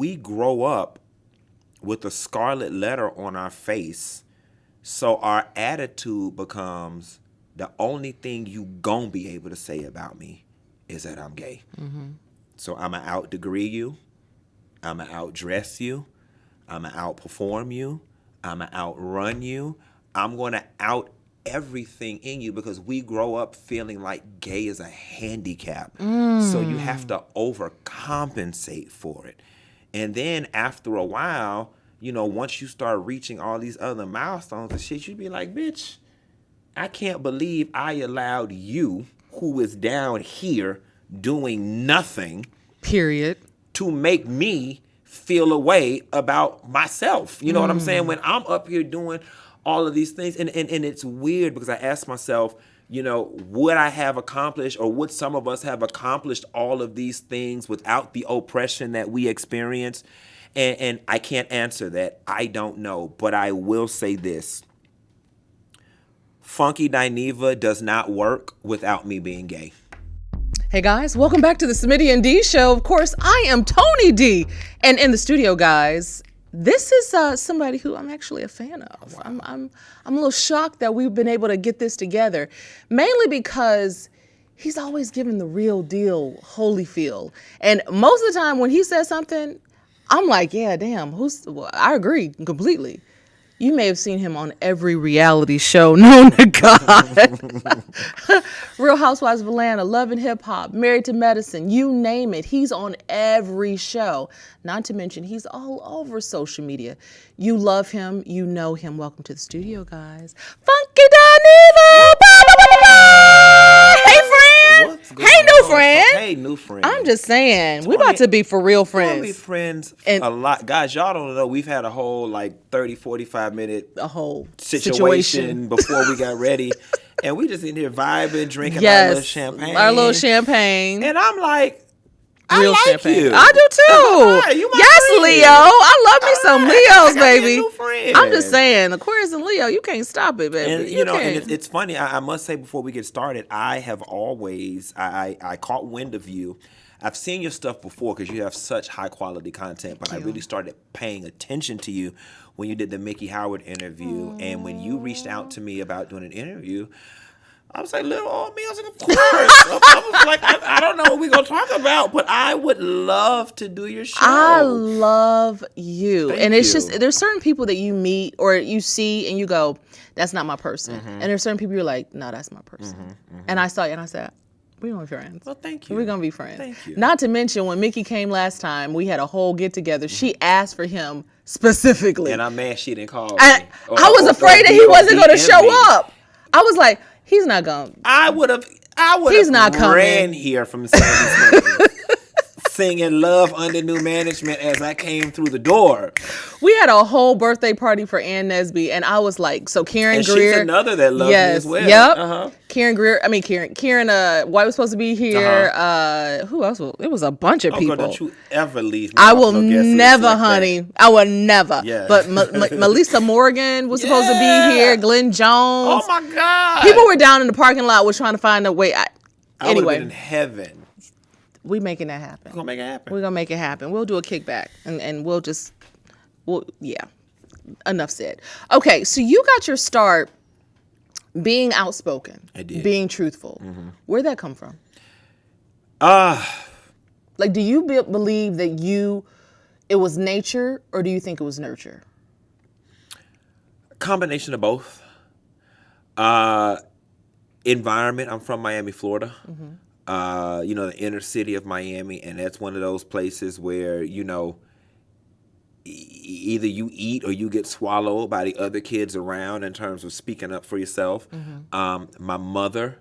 we grow up with a scarlet letter on our face, so our attitude becomes the only thing you gonna be able to say about me is that I'm gay. So I'm gonna out-degree you, I'm gonna outdress you, I'm gonna outperform you, I'm gonna outrun you, I'm gonna out everything in you, because we grow up feeling like gay is a handicap. So you have to overcompensate for it. And then after a while, once you start reaching all these other milestones and shit, you'd be like, bitch, I can't believe I allowed you, who is down here doing nothing, period, to make me feel a way about myself. You know what I'm saying? When I'm up here doing all of these things. And it's weird, because I ask myself, would I have accomplished, or would some of us have accomplished all of these things without the oppression that we experience? And I can't answer that. I don't know. But I will say this. Funky Dineva does not work without me being gay. Hey guys, welcome back to the Smitty and D Show. Of course, I am Tony D. And in the studio, guys, this is somebody who I'm actually a fan of. Wow. I'm a little shocked that we've been able to get this together, mainly because he's always given the real deal Holyfield. And most of the time when he says something, I'm like, yeah, damn, I agree completely. You may have seen him on every reality show known to God. Real Housewives of Atlanta, Love and Hip Hop, Married to Medicine, you name it. He's on every show. Not to mention, he's all over social media. You love him. You know him. Welcome to the studio, guys. Funky Dineva! Hey, friend! Hey, new friend! Hey, new friend. I'm just saying, we about to be for real friends. We'll be friends a lot. Guys, y'all don't know, we've had a whole 30, 45 minute situation before we got ready. And we just in here vibing, drinking our little champagne. Our little champagne. And I'm like, Real I like champagne. you. I do too. Right, you my yes, friend. Leo. I love me some Leos, baby. New friend. I'm just saying, Aquarius and Leo, you can't stop it, baby. And can't. it's funny. I must say before we get started, I have always I caught wind of you. I've seen your stuff before because you have such high quality content, but I really started paying attention to you when you did the Mickey Howard interview, and when you reached out to me about doing an interview. I was like, little old me. I was like, of course. I was like, I don't know what we're going to talk about, but I would love to do your show. I love you. Thank It's you. just, there's certain people that you meet or you see and you go, that's not my person. And there's certain people you're like, no, that's my person. And I saw you and I said, we're going to be friends. Well, thank you. We're going to be friends. Thank you. Not to mention, when Mickey came last time, we had a whole get together. She asked for him specifically. And I'm mad she didn't call me. I was afraid that he wasn't going to show up. I was like, he's not going. I would have He's not coming. ran here from Sandy Springs singing Love Under New Management as I came through the door. We had a whole birthday party for Ann Nesby, and I was like, so Karen And Greer. she's another that loves me as well. Yep. Karen White was supposed to be here. Who else? It was a bunch of people. Girl, don't you ever leave me. I will never, honey. I will never. Yeah. But Melissa Morgan was supposed to be here. Glenn Jones. Oh my God. People were down in the parking lot was trying to find a way. I Anyway, would have been in heaven. we making that happen. We're going to make it happen. We're gonna make it happen. We'll do a kickback, and yeah. Enough said. Okay, so you got your start being outspoken. I did. Being truthful. Where'd that come from? Like, do you believe that it was nature, or do you think it was nurture? combination of both. Environment. I'm from Miami, Florida. The inner city of Miami, and that's one of those places where, either you eat or you get swallowed by the other kids around in terms of speaking up for yourself. My mother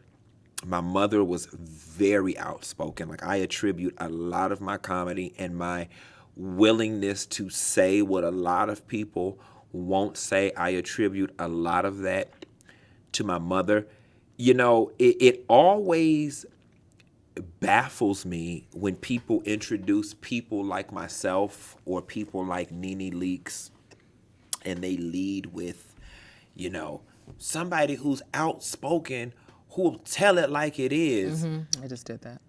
was very outspoken. Like, I attribute a lot of my comedy and my willingness to say what a lot of people won't say. I attribute a lot of that to my mother. It always baffles me when people introduce people like myself or people like Nene Leakes, and they lead with, somebody who's outspoken who will tell it like it is. I just did that.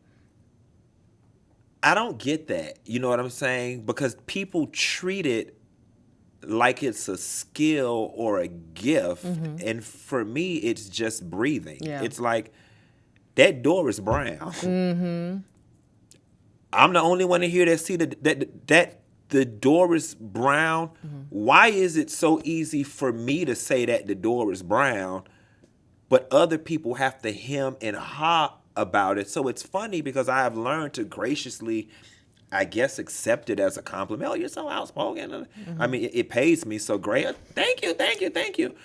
I don't get that. You know what I'm saying? Because people treat it like it's a skill or a gift. And for me, it's just breathing. Yeah. It's like, that door is brown. I'm the only one in here that see that the door is brown. Why is it so easy for me to say that the door is brown, but other people have to hem and ha about it? So it's funny because I have learned to graciously, I guess, accept it as a compliment. Oh, you're so outspoken. I mean, it pays me so great. Thank you, thank you, thank you.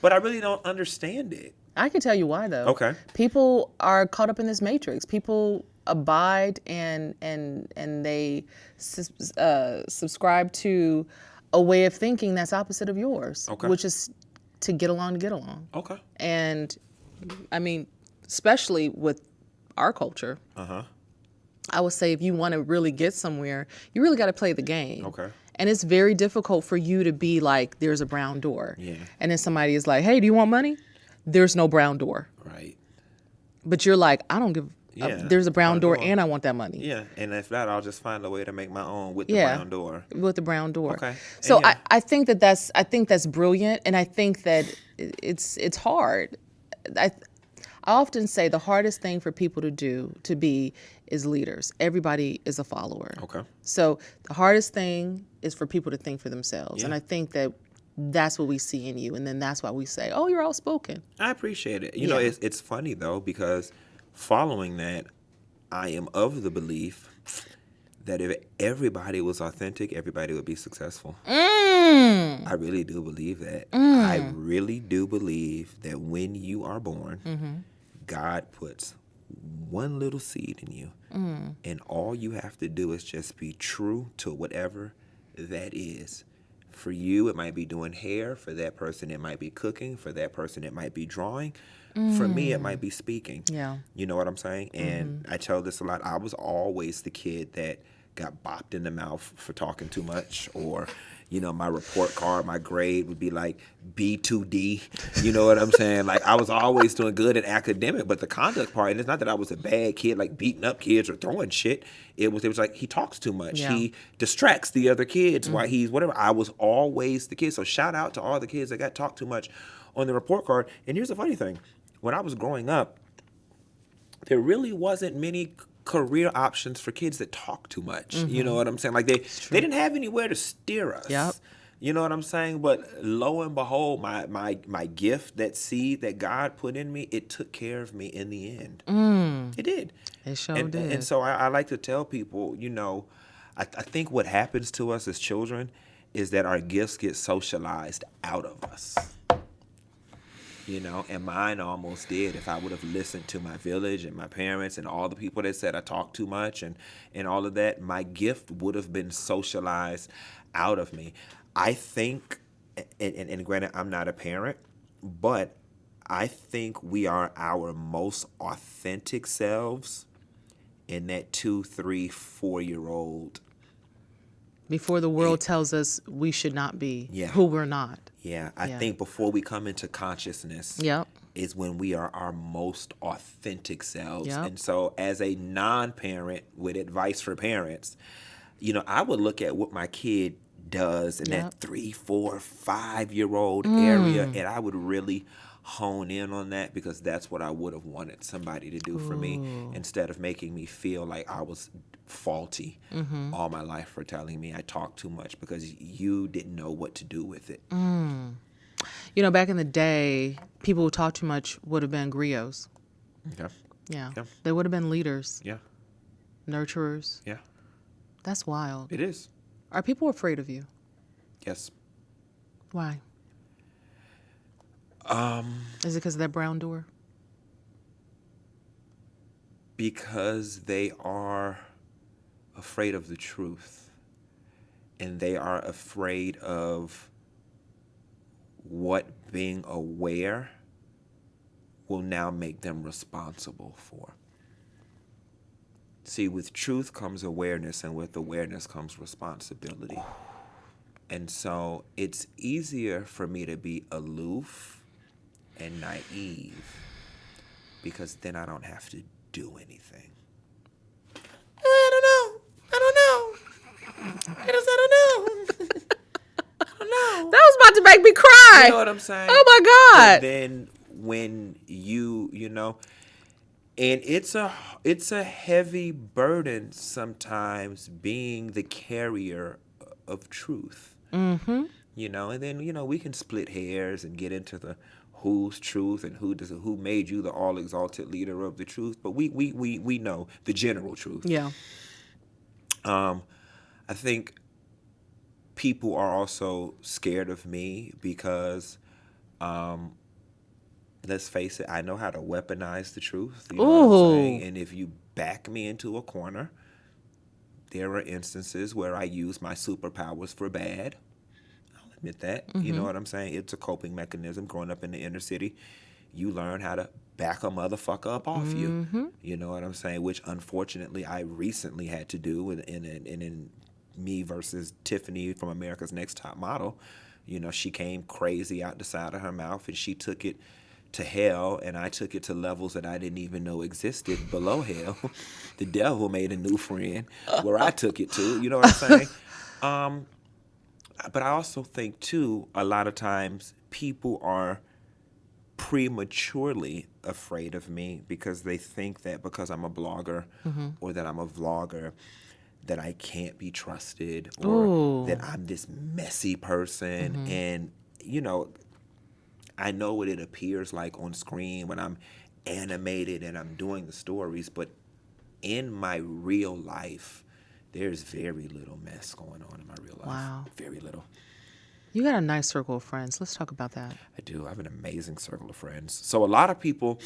But I really don't understand it. I can tell you why, though. Okay. People are caught up in this matrix. People abide and they subscribe to a way of thinking that's opposite of yours, Okay. which is to get along to get along. Okay. And I mean, especially with our culture, I would say if you want to really get somewhere, you really got to play the game. Okay. And it's very difficult for you to be like, there's a brown door. Yeah. And then somebody is like, hey, do you want money? There's no brown door. Right. But you're like, I don't give Yeah, there's a brown door door. and I want that money. Yeah, and if not, I'll just find a way to make my own with the Yeah. brown door. With the brown door. Okay. So And yeah. I think that's brilliant, and I think that it's hard. I often say the hardest thing for people to be is leaders. Everybody is a follower. Okay. So the hardest thing is for people to think for themselves, and Yeah. I think that that's what we see in you, and then that's why we say, oh, you're outspoken. I appreciate it. You know, Yeah. it's funny though, because following that, I am of the belief that if everybody was authentic, everybody would be successful. I really do believe that. I really do believe that when you are born, God puts one little seed in you, and all you have to do is just be true to whatever that is. For you, it might be doing hair. For that person, it might be cooking. For that person, it might be drawing. For me, it might be speaking. Yeah. You know what I'm saying? And I tell this a lot. I was always the kid that got bopped in the mouth for talking too much, or, you know, my report card, my grade would be like B2D. You know what I'm saying? Like, I was always doing good in academic, but the conduct part, and it's not that I was a bad kid, like beating up kids or throwing shit. It was like, he talks too much. Yeah. He distracts the other kids while he's whatever. I was always the kid. So shout out to all the kids that got talked too much on the report card. And here's the funny thing. When I was growing up, there really wasn't many career options for kids that talk too much. You know what I'm saying? Like, they didn't have anywhere to steer us. Yep. You know what I'm saying? But lo and behold, my gift, that seed that God put in me, it took care of me in the end. It did. It sure and, did. And so I like to tell people, you know, I think what happens to us as children is that our gifts get socialized out of us. You know, and mine almost did. If I would have listened to my village and my parents and all the people that said I talk too much and all of that, my gift would have been socialized out of me. I think, and granted, I'm not a parent, but I think we are our most authentic selves in that 2, 3, 4-year-old. Before the world tells us we should not be Yeah. who we're not. Yeah, I Yeah. think before we come into consciousness, Yep. is when we are our most authentic selves. Yep. And so as a non-parent with advice for parents, you know, I would look at what my kid does in Yep. that 3, 4, 5-year-old area, and I would really hone in on that, because that's what I would have wanted somebody to do for me, instead of making me feel like I was faulty all my life for telling me I talk too much because you didn't know what to do with it. You know, back in the day, people who talk too much would have been griots. Okay. Yeah. Yeah. They would have been leaders, Yeah. nurturers. Yeah. That's wild. It is. Are people afraid of you? Yes. Why? Is it because of that brown door? Because they are afraid of the truth, and they are afraid of what being aware will now make them responsible for. See, with truth comes awareness, and with awareness comes responsibility. And so it's easier for me to be aloof and naive, because then I don't have to do anything. I don't know. I don't know. I don't know. That was about to make me cry. You know what I'm saying? Oh my God. But then when you know, and it's a heavy burden sometimes being the carrier of truth. Mm-hmm. You know, and then we can split hairs and get into the whose truth and who made you the all exalted leader of the truth. But we know the general truth. Yeah. I think people are also scared of me because, let's face it, I know how to weaponize the truth. You know what I'm saying? And if you back me into a corner, there are instances where I use my superpowers for bad. I'll admit that. Mm-hmm. You know what I'm saying? It's a coping mechanism. Growing up in the inner city, you learn how to back a motherfucker up off you. You know what I'm saying? Which, unfortunately, I recently had to do in Me versus Tiffany from America's Next Top Model. You know, she came crazy out the side of her mouth, and she took it to hell, and I took it to levels that I didn't even know existed below hell. The devil made a new friend where I took it to. You know what I'm saying? But I also think, too, a lot of times people are prematurely afraid of me because they think that because I'm a blogger or that I'm a vlogger that I can't be trusted or that I'm this messy person. And, I know what it appears like on screen when I'm animated and I'm doing the stories, but in my real life, there's very little mess going on in my real life. Wow. Very little. You got a nice circle of friends. Let's talk about that. I do. I have an amazing circle of friends. So a lot of people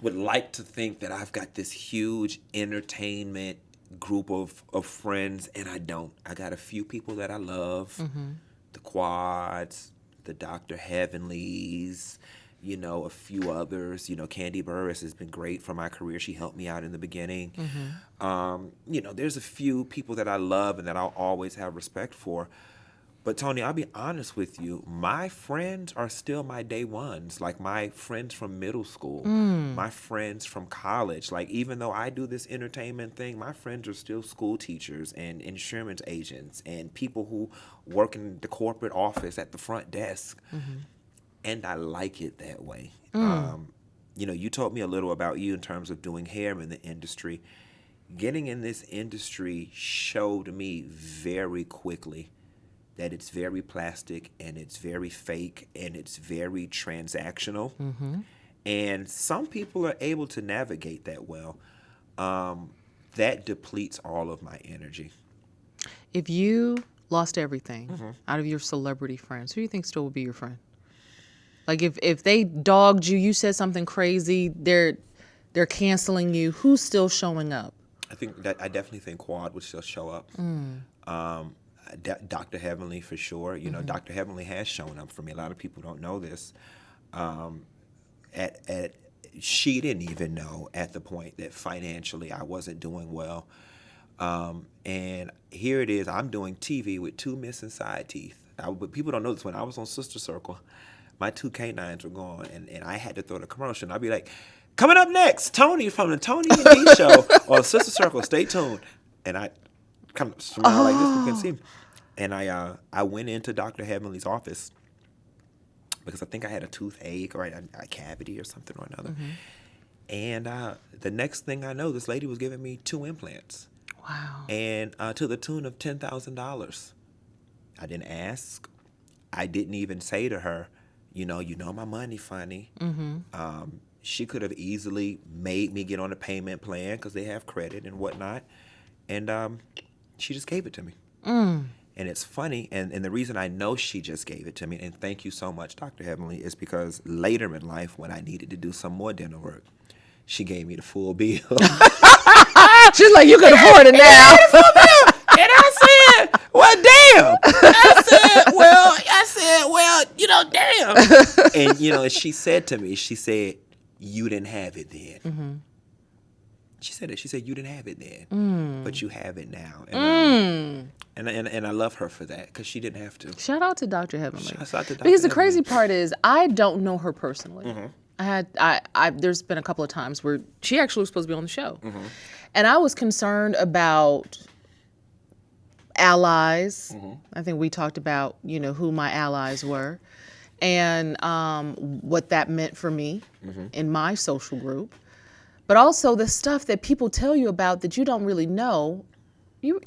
would like to think that I've got this huge entertainment group of friends, and I don't. I got a few people that I love, the Quads, the Dr. Heavenlies, a few others. Candy Burris has been great for my career. She helped me out in the beginning. There's a few people that I love and that I'll always have respect for. But Tony, I'll be honest with you, my friends are still my day ones, like my friends from middle school, my friends from college. Like, even though I do this entertainment thing, my friends are still school teachers and insurance agents and people who work in the corporate office at the front desk. And I like it that way. You told me a little about you in terms of doing hair in the industry. Getting in this industry showed me very quickly that it's very plastic and it's very fake and it's very transactional. And some people are able to navigate that well. That depletes all of my energy. If you lost everything out of your celebrity friends, who do you think still would be your friend? Like if they dogged you, you said something crazy, they're canceling you, who's still showing up? I definitely think Quad would still show up. Dr. Heavenly for sure. Dr. Heavenly has shown up for me. A lot of people don't know this. She didn't even know at the point that financially I wasn't doing well. And here it is. I'm doing TV with 2 missing side teeth. But people don't know this. When I was on Sister Circle, my 2 canines were gone, and I had to throw the commercial. And I'd be like, coming up next, Tony from the Tony and D Show on Sister Circle. Stay tuned. And I kind of smile like this. You can see me. And I went into Dr. Heavenly's office because I think I had a toothache or a cavity or something or another. And the next thing I know, this lady was giving me 2 implants. Wow. And to the tune of $10,000. I didn't ask. I didn't even say to her, my money funny. She could have easily made me get on a payment plan because they have credit and whatnot. And she just gave it to me. And it's funny, and the reason I know she just gave it to me, and thank you so much, Dr. Heavenly, is because later in life, when I needed to do some more dental work, she gave me the full bill. She's like, you can afford it now. And I said, well, damn. I said, damn. And, she said to me, you didn't have it then. She said it. She said, you didn't have it then, but you have it now. And I love her for that because she didn't have to. Shout out to Dr. Heavenly. Shout out to Dr. Because the Heavenly. crazy part is I don't know her personally. There's been a couple of times where she actually was supposed to be on the show. And I was concerned about allies. I think we talked about, who my allies were and what that meant for me in my social group. But also the stuff that people tell you about that you don't really know. You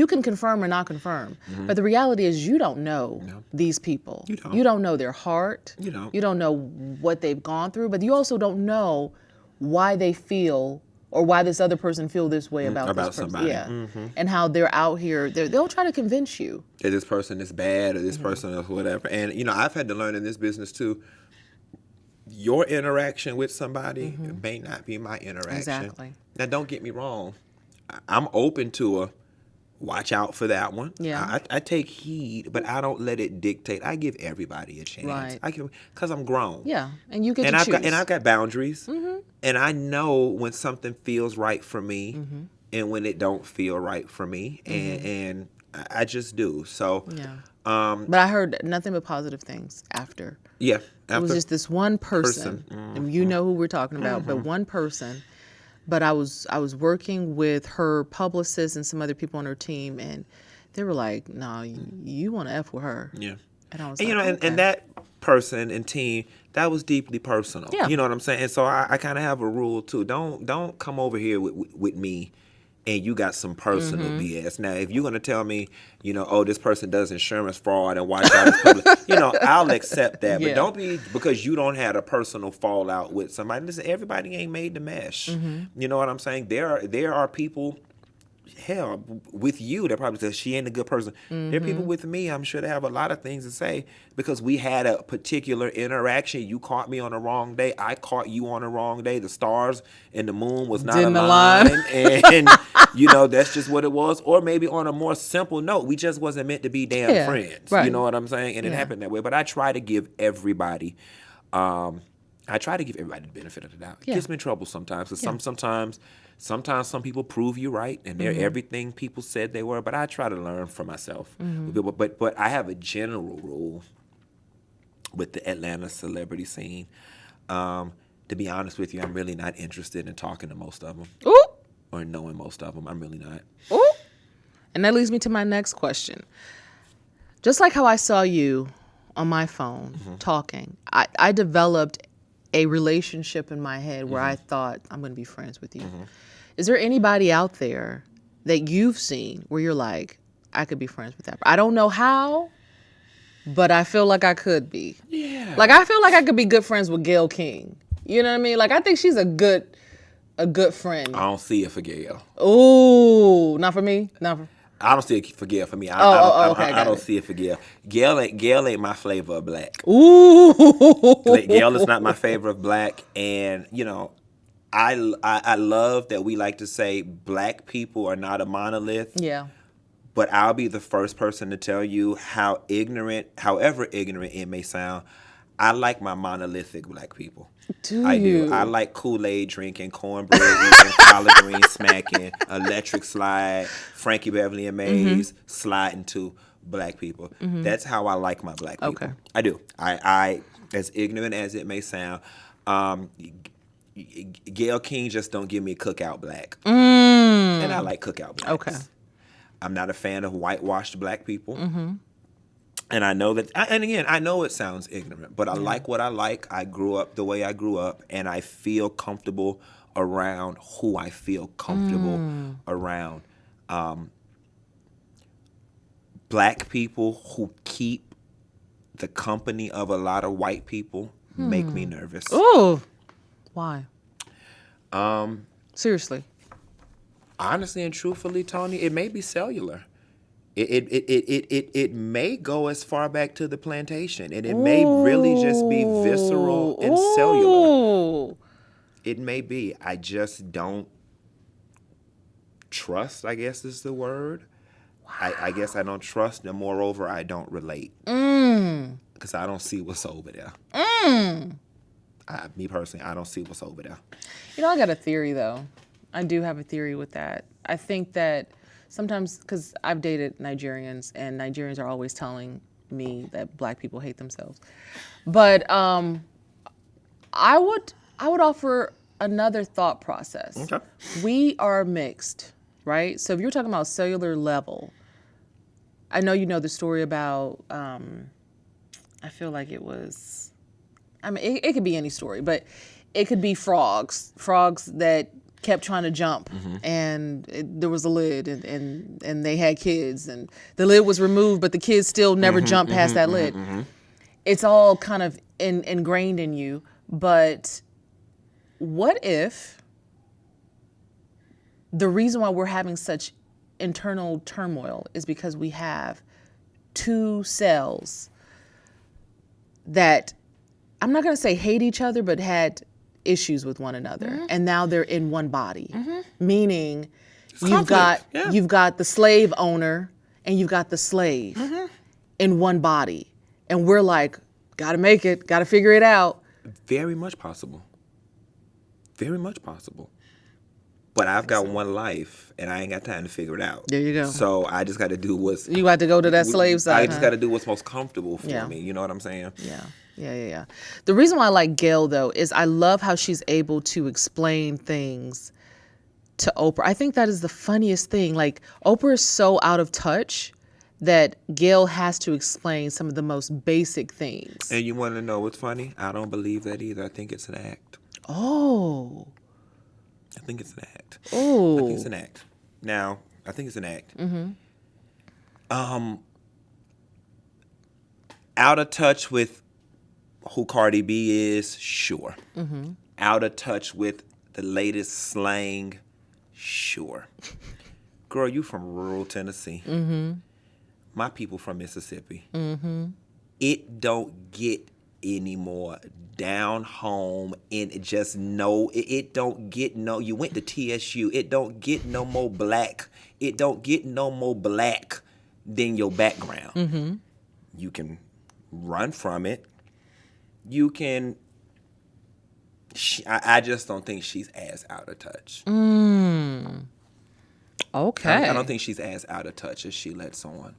can confirm or not confirm, but the reality is you don't know these people. You don't know their heart. You don't know what they've gone through, but you also don't know why they feel or why this other person feel this way about this person. Somebody. Yeah. And how they're out here, they'll try to convince you that this person is bad or this person is whatever. And, I've had to learn in this business too, your interaction with somebody may not be my interaction. Exactly. Now, don't get me wrong. I'm open to watch out for that one. Yeah. I take heed, but I don't let it dictate. I give everybody a chance. Right. Because I'm grown. Yeah, and you get to choose. I've got boundaries. And I know when something feels right for me and when it don't feel right for me. And I just do. So, yeah. But I heard nothing but positive things after. Yeah. It was just this one person. And you know who we're talking about, but one person. But I was working with her publicist and some other people on her team, and they were like, "No, you want to F with her." Yeah. And I was and, like, okay. and that person and team, that was deeply personal. Yeah. You know what I'm saying? And so I kind of have a rule too. Don't come over here with me and you got some personal BS. Now, if you're going to tell me, this person does insurance fraud and watch out his public, I'll accept that. Yeah. But don't be, because you don't have a personal fallout with somebody. Listen, everybody ain't made to mesh. You know what I'm saying? There are people, hell, with you that probably says she ain't a good person. There are people with me, I'm sure they have a lot of things to say because we had a particular interaction. You caught me on the wrong day. I caught you on the wrong day. The stars and the moon was not Didn't aligned. align. And, that's just what it was. Or maybe on a more simple note, we just wasn't meant to be damn friends. Right. You know what I'm saying? And it happened that way. But I try to give everybody the benefit of the doubt. It gets me in trouble sometimes. Sometimes some people prove you right, and they're everything people said they were. But I try to learn from myself. But I have a general rule with the Atlanta celebrity scene. To be honest with you, I'm really not interested in talking to most of them. Ooh. Or knowing most of them. I'm really not. Ooh. And that leads me to my next question. Just like how I saw you on my phone talking, I developed a relationship in my head where I thought, I'm going to be friends with you. Is there anybody out there that you've seen where you're like, I could be friends with that? I don't know how, but I feel like I could be. Yeah. Like, I feel like I could be good friends with Gayle King. You know what I mean? Like, I think she's a good friend. I don't see it for Gayle. Ooh, not for me? I don't see it for Gayle. For me, Okay, I don't it. see it for Gayle. Gayle ain't my flavor of black. Ooh. Gayle is not my favorite of black, and I love that we like to say black people are not a monolith. Yeah. But I'll be the first person to tell you however ignorant it may sound, I like my monolithic black people. I do. I like Kool-Aid drinking, cornbread eating, collard green smacking, electric slide, Frankie Beverly and Mays sliding to black people. That's how I like my black people. Okay. I do. I as ignorant as it may sound, Gayle King just don't give me cookout black. And I like cookout blacks. Okay. I'm not a fan of whitewashed black people. And I know that, and again, I know it sounds ignorant, but I like what I like. I grew up the way I grew up, and I feel comfortable around who I feel comfortable around. Black people who keep the company of a lot of white people make me nervous. Ooh. Why? Seriously. Honestly and truthfully, Tony, it may be cellular. It may go as far back to the plantation, and it may really just be visceral and cellular. It may be. I just don't trust, I guess is the word. Wow. I guess I don't trust, and moreover, I don't relate. Because I don't see what's over there. Me personally, I don't see what's over there. I got a theory, though. I do have a theory with that. I think that sometimes, because I've dated Nigerians, and Nigerians are always telling me that black people hate themselves. But I would offer another thought process. Okay. We are mixed right? So if you're talking about cellular level, I know you know the story about, I feel like it was, I mean, it could be any story, but it could be frogs that kept trying to jump, and there was a lid, and they had kids, and the lid was removed, but the kids still never jumped past that lid. It's all kind of ingrained in you. But what if the reason why we're having such internal turmoil is because we have two cells that, I'm not going to say hate each other, but had issues with one another, and now they're in one body, meaning you've got the slave owner and you've got the slave in one body, and we're like, gotta make it, gotta figure it out. Very much possible. Very much possible. But I've got one life, and I ain't got time to figure it out. There you go. So I just got to do what's... You got to go to that slave side. I just got to do what's most comfortable for me. You know what I'm saying? Yeah. The reason why I like Gail, though, is I love how she's able to explain things to Oprah. I think that is the funniest thing. Like, Oprah is so out of touch that Gail has to explain some of the most basic things. And you want to know what's funny? I don't believe that either. I think it's an act. Oh. I think it's an act. Oh. I think it's an act. Now, I think it's an act. Out of touch with who Cardi B is, sure. Out of touch with the latest slang, sure. Girl, you from rural Tennessee. My people from Mississippi. It don't get any more down home, and it just it don't get no, you went to TSU, it don't get no more black. It don't get no more black than your background. You can run from it. You can, I just don't think she's as out of touch. Okay. I don't think she's as out of touch as she lets on.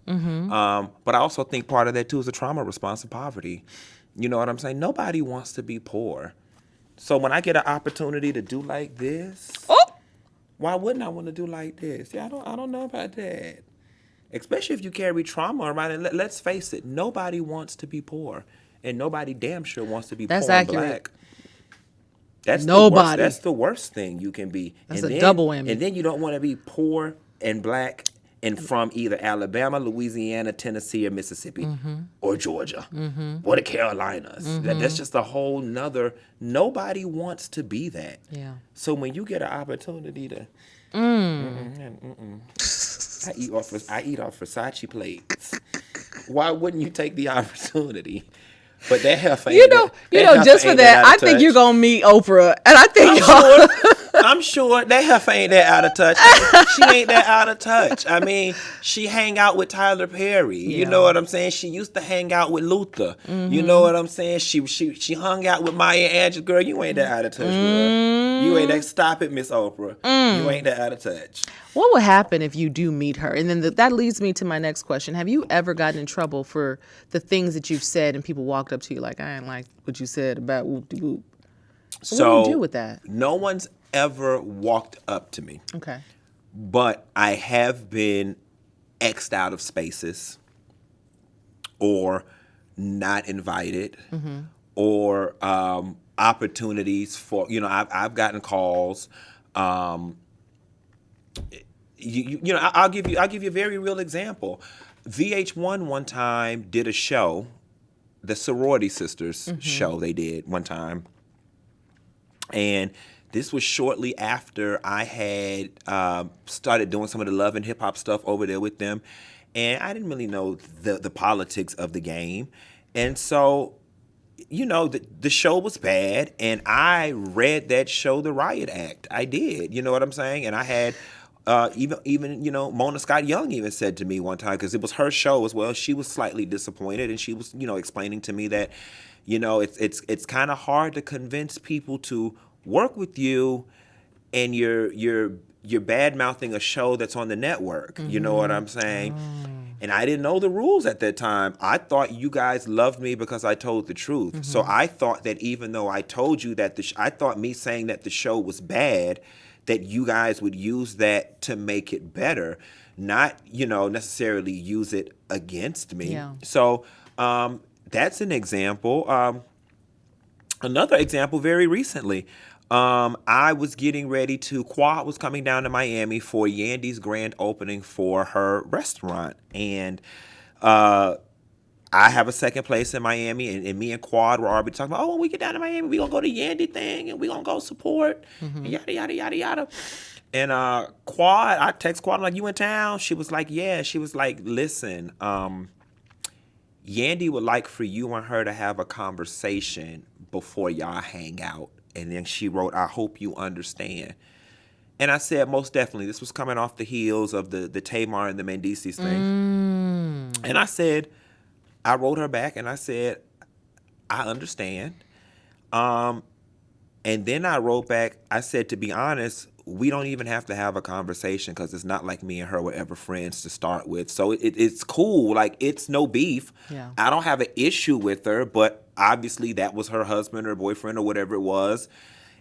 But I also think part of that, too, is the trauma response to poverty. You know what I'm saying? Nobody wants to be poor. So when I get an opportunity to do like this, why wouldn't I want to do like this? Yeah, I don't know about that. Especially if you carry trauma around. And let's face it, nobody wants to be poor. And nobody damn sure wants to be poor and black. That's nobody. That's the worst thing you can be. That's a double whammy. And then you don't want to be poor and black and from either Alabama, Louisiana, Tennessee, or Mississippi, or Georgia, or the Carolinas. That's just a whole nother. Nobody wants to be that. Yeah. So when you get an opportunity to, I eat off Versace plates. Why wouldn't you take the opportunity? But that heifer ain't just for that, I think you're gonna meet Oprah, and I think I'm sure that heifer ain't that out of touch. She ain't that out of touch. I mean, she hang out with Tyler Perry. You know what I'm saying? She used to hang out with Luther. You know what I'm saying? She hung out with Maya Angelou. Girl, you ain't that out of touch, girl. You ain't that. Stop it, Miss Oprah. You ain't that out of touch. What would happen if you do meet her? And then that leads me to my next question. Have you ever gotten in trouble for the things that you've said and people walked up to you like, I ain't like what you said about whoop-de-whoop? So what do you do with that? No one's ever walked up to me. Okay. But I have been X'd out of spaces or not invited or opportunities for, I've gotten calls. I'll give you a very real example. VH1 one time did a show, the Sorority Sisters show they did one time. And this was shortly after I had started doing some of the love and hip hop stuff over there with them. And I didn't really know the politics of the game. And so, the show was bad. And I read that show, The Riot Act. I did. You know what I'm saying? And I had even Mona Scott Young even said to me one time, because it was her show as well, she was slightly disappointed. And she was, explaining to me that, it's kind of hard to convince people to work with you, and you're bad mouthing a show that's on the network. You know what I'm saying? And I didn't know the rules at that time. I thought you guys loved me because I told the truth. So I thought that even though I told you that I thought me saying that the show was bad, that you guys would use that to make it better, not, necessarily use it against me. Yeah. So that's an example. Another example, very recently, I was getting ready Quad was coming down to Miami for Yandy's grand opening for her restaurant. And I have a second place in Miami, and me and Quad were already talking about, oh, when we get down to Miami, we gonna go to Yandy thing, and we gonna go support, and yada, yada, yada, yada. And Quad, I text Quad, I'm like, you in town? She was like, yeah. She was like, listen, Yandy would like for you and her to have a conversation before y'all hang out. And then she wrote, I hope you understand. And I said, most definitely. This was coming off the heels of the Tamar and the Mendices thing. And I said, I wrote her back and I said, I understand. And then I wrote back, I said, to be honest, we don't even have to have a conversation because it's not like me and her were ever friends to start with. So it's cool. Like, it's no beef. Yeah. I don't have an issue with her, but obviously that was her husband or boyfriend or whatever it was.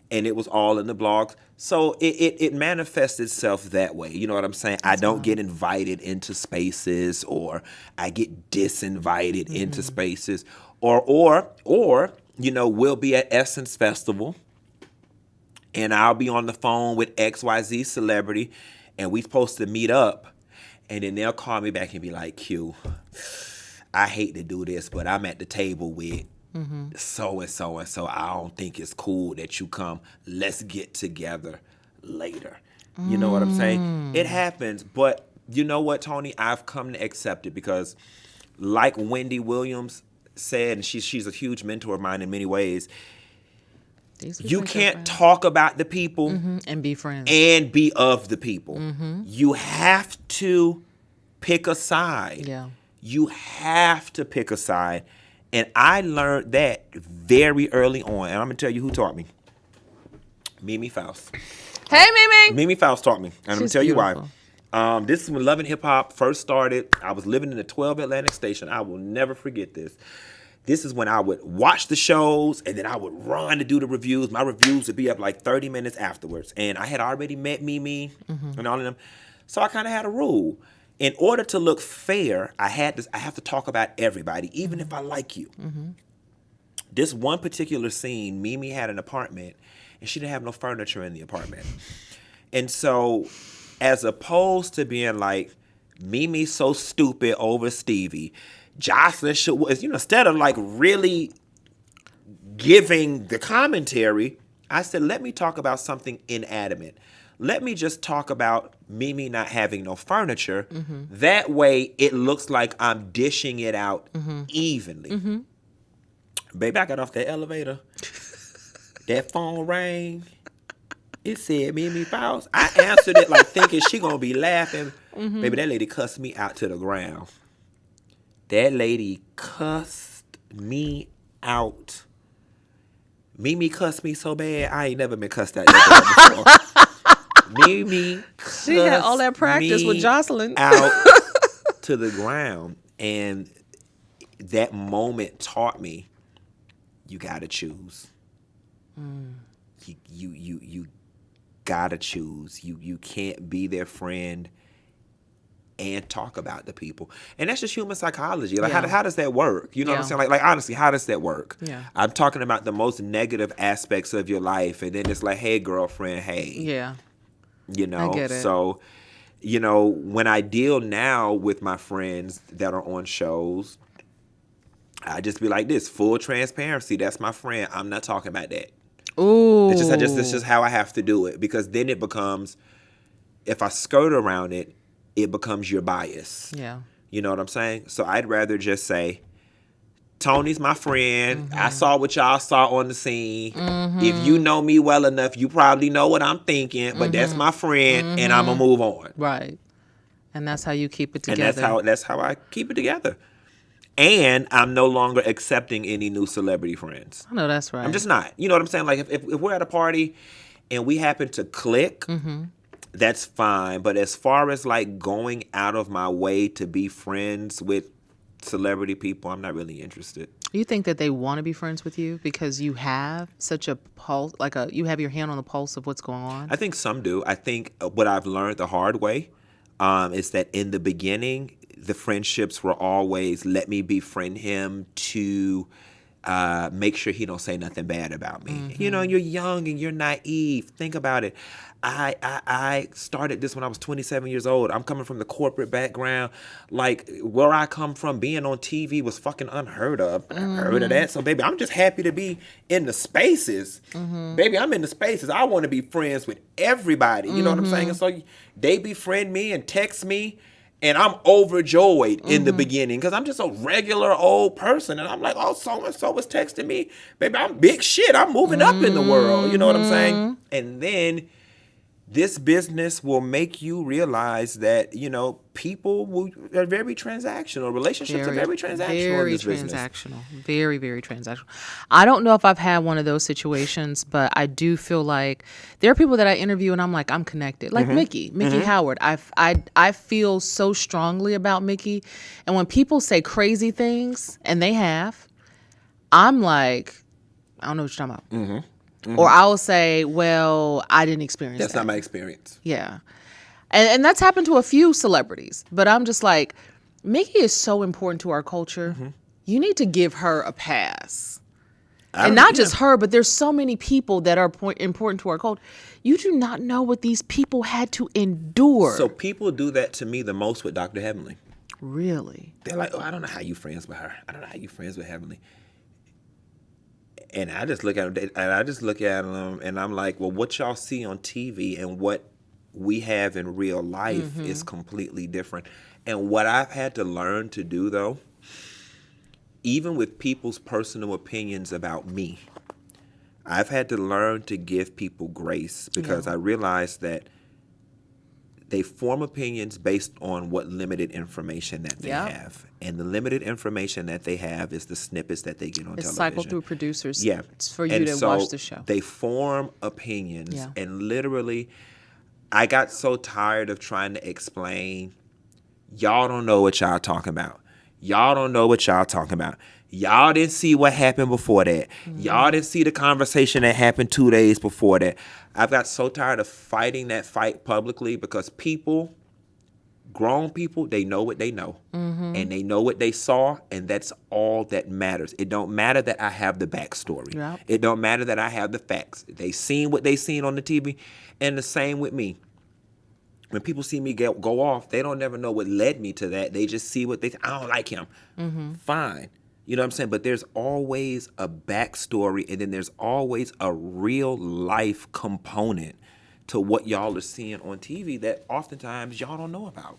And it was all in the blogs. So it manifests itself that way. You know what I'm saying? I don't get invited into spaces, or I get disinvited into spaces. Or we'll be at Essence Festival, and I'll be on the phone with XYZ celebrity, and we supposed to meet up. And then they'll call me back and be like, Q, I hate to do this, but I'm at the table with so-and-so, and so I don't think it's cool that you come. Let's get together later. You know what I'm saying? It happens, but you know what, Tony? I've come to accept it because, like Wendy Williams said, and she's a huge mentor of mine in many ways, you can't talk about the people and be friends and be of the people. You have to pick a side. Yeah. You have to pick a side. And I learned that very early on. And I'm going to tell you who taught me. Mimi Faust. Hey, Mimi. Mimi Faust taught me. And I'm going to tell beautiful. you why. This is when Love and Hip Hop first started. I was living in the 12 Atlantic Station. I will never forget this. This is when I would watch the shows, and then I would run to do the reviews. My reviews would be up like 30 minutes afterwards. And I had already met Mimi and all of them. So I kind of had a rule. In order to look fair, I have to talk about everybody, even if I like you. This one particular scene, Mimi had an apartment, and she didn't have no furniture in the apartment. And so, as opposed to being like, Mimi's so stupid over Stevie, Jocelyn should, instead of like really giving the commentary, I said, let me talk about something inanimate. Let me just talk about Mimi not having no furniture. That way, it looks like I'm dishing it out evenly. Baby, I got off that elevator. That phone rang. It said Mimi Faust. I answered it like thinking she gonna be laughing. Baby, that lady cussed me out to the ground. That lady cussed me out. Mimi cussed me so bad, I ain't never been cussed out before. Mimi cussed She had all that practice with Jocelyn. out to the ground. And that moment taught me, you gotta choose. You gotta choose. You can't be their friend and talk about the people. And that's just human psychology. Like, how does that work? You know what I'm saying? Like honestly, how does that work? Yeah. I'm talking about the most negative aspects of your life, and then it's like, hey, girlfriend, hey. Yeah. I get it. So, when I deal now with my friends that are on shows, I just be like this, full transparency. That's my friend. I'm not talking about that. Ooh. It's just how I have to do it, because then it becomes, if I skirt around it, it becomes your bias. Yeah. You know what I'm saying? So I'd rather just say, Tony's my friend. I saw what y'all saw on the scene. If you know me well enough, you probably know what I'm thinking, but that's my friend, and I'm going to move on. Right. And that's how you keep it together. And that's how I keep it together. And I'm no longer accepting any new celebrity friends. I know that's right. I'm just not. You know what I'm saying? Like, if we're at a party and we happen to click, that's fine. But as far as like going out of my way to be friends with celebrity people, I'm not really interested. Do you think that they want to be friends with you because you have such a pulse, you have your hand on the pulse of what's going on? I think some do. I think what I've learned the hard way is that in the beginning, the friendships were always let me befriend him to make sure he don't say nothing bad about me. You know, you're young and you're naive. Think about it. I started this when I was 27 years old. I'm coming from the corporate background. Like, where I come from, being on TV was fucking unheard of. I heard of that. So, baby, I'm just happy to be in the spaces. Baby, I'm in the spaces. I want to be friends with everybody. You know what I'm saying? And so they befriend me and text me. And I'm overjoyed in the beginning because I'm just a regular old person. And I'm like, oh, so-and-so was texting me. Baby, I'm big shit. I'm moving up in the world. You know what I'm saying? And then this business will make you realize that, you know, are very transactional. Relationships are very transactional in this business. Very, very transactional. I don't know if I've had one of those situations, but I do feel like there are people that I interview and I'm like, I'm connected. Like Mickey Howard. I feel so strongly about Mickey. And when people say crazy things, and they have, I'm like, I don't know what you're talking about. Or I'll say, well, I didn't experience that. That's not my experience. Yeah. And that's happened to a few celebrities. But I'm just like, Mickey is so important to our culture. You need to give her a pass. And not just her, but there's so many people that are important to our culture. You do not know what these people had to endure. So people do that to me the most with Dr. Heavenly. Really? They're like, oh, I don't know how you friends with her. I don't know how you friends with Heavenly. And I just look at them, and I'm like, well, what y'all see on TV and what we have in real life is completely different. And what I've had to learn to do, though, even with people's personal opinions about me, I've had to learn to give people grace because I realized that they form opinions based on what limited information that they have. And the limited information that they have is the snippets that they get on television. It's cycled through producers. Yeah. It's for you to watch the show. They form opinions. And literally, I got so tired of trying to explain, y'all don't know what y'all talking about. Y'all don't know what y'all talking about. Y'all didn't see what happened before that. Y'all didn't see the conversation that happened 2 days before that. I've got so tired of fighting that fight publicly because grown people, they know what they know. And they know what they saw, and that's all that matters. It don't matter that I have the backstory. Yep. It don't matter that I have the facts. They seen what they seen on the TV, and the same with me. When people see me go off, they don't never know what led me to that. They just see what I don't like him. Fine. You know what I'm saying? But there's always a backstory, and then there's always a real life component to what y'all are seeing on TV that oftentimes y'all don't know about.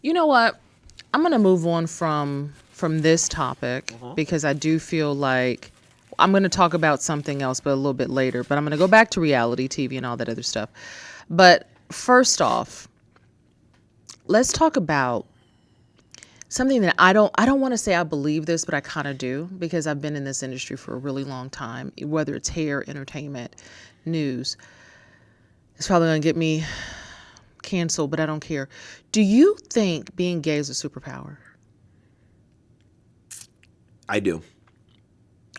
You know what? I'm going to move on from this topic because I do feel like I'm going to talk about something else, but a little bit later. But I'm going to go back to reality TV and all that other stuff. But first off, let's talk about something that I don't want to say I believe this, but I kind of do because I've been in this industry for a really long time, whether it's hair, entertainment, news. It's probably going to get me canceled, but I don't care. Do you think being gay is a superpower? I do.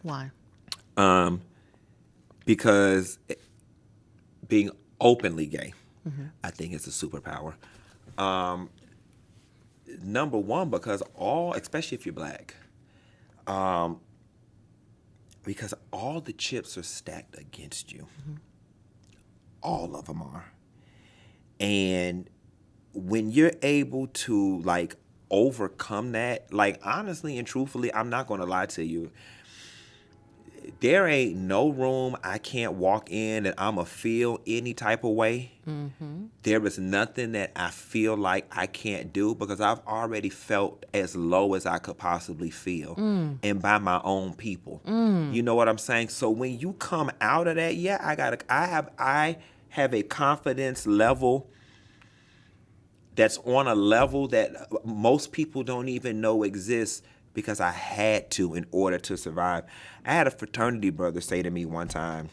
Why? Because being openly gay, I think it's a superpower. Number one, because especially if you're black, because all the chips are stacked against you. All of them are. And when you're able to like overcome that, like honestly and truthfully, I'm not going to lie to you. There ain't no room I can't walk in and I'ma feel any type of way. There is nothing that I feel like I can't do because I've already felt as low as I could possibly feel, and by my own people. You know what I'm saying? So when you come out of that, I have a confidence level that's on a level that most people don't even know exists. Because I had to in order to survive. I had a fraternity brother say to me one time,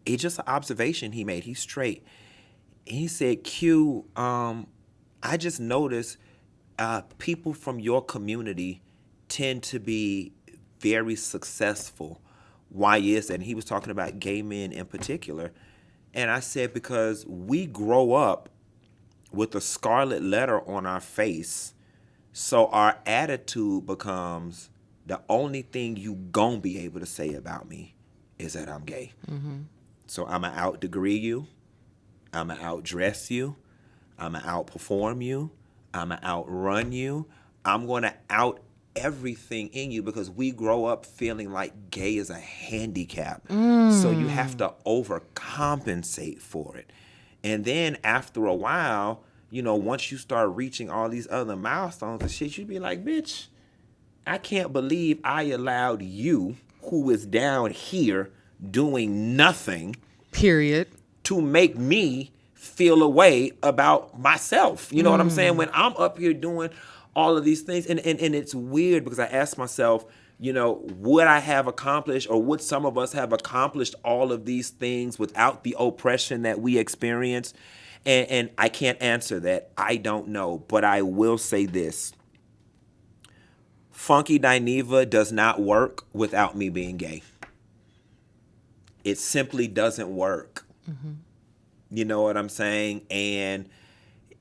it's just an observation he made. He's straight. He said, Q, I just noticed people from your community tend to be very successful. Why is that? And he was talking about gay men in particular. And I said, because we grow up with a scarlet letter on our face, so our attitude becomes, the only thing you gonna be able to say about me is that I'm gay. So I'ma out-degree you, I'ma outdress you, I'ma outperform you, I'ma outrun you, I'm gonna out everything in you, because we grow up feeling like gay is a handicap. So you have to overcompensate for it. And then after a while, once you start reaching all these other milestones and shit, you'd be like, bitch, I can't believe I allowed you, who is down here doing nothing, Period. to make me feel a way about myself. You know what I'm saying? When I'm up here doing all of these things. And it's weird, because I ask myself, would I have accomplished, or would some of us have accomplished all of these things without the oppression that we experience? And I can't answer that. I don't know. But I will say this. Funky Dineva does not work without me being gay. It simply doesn't work. You know what I'm saying? And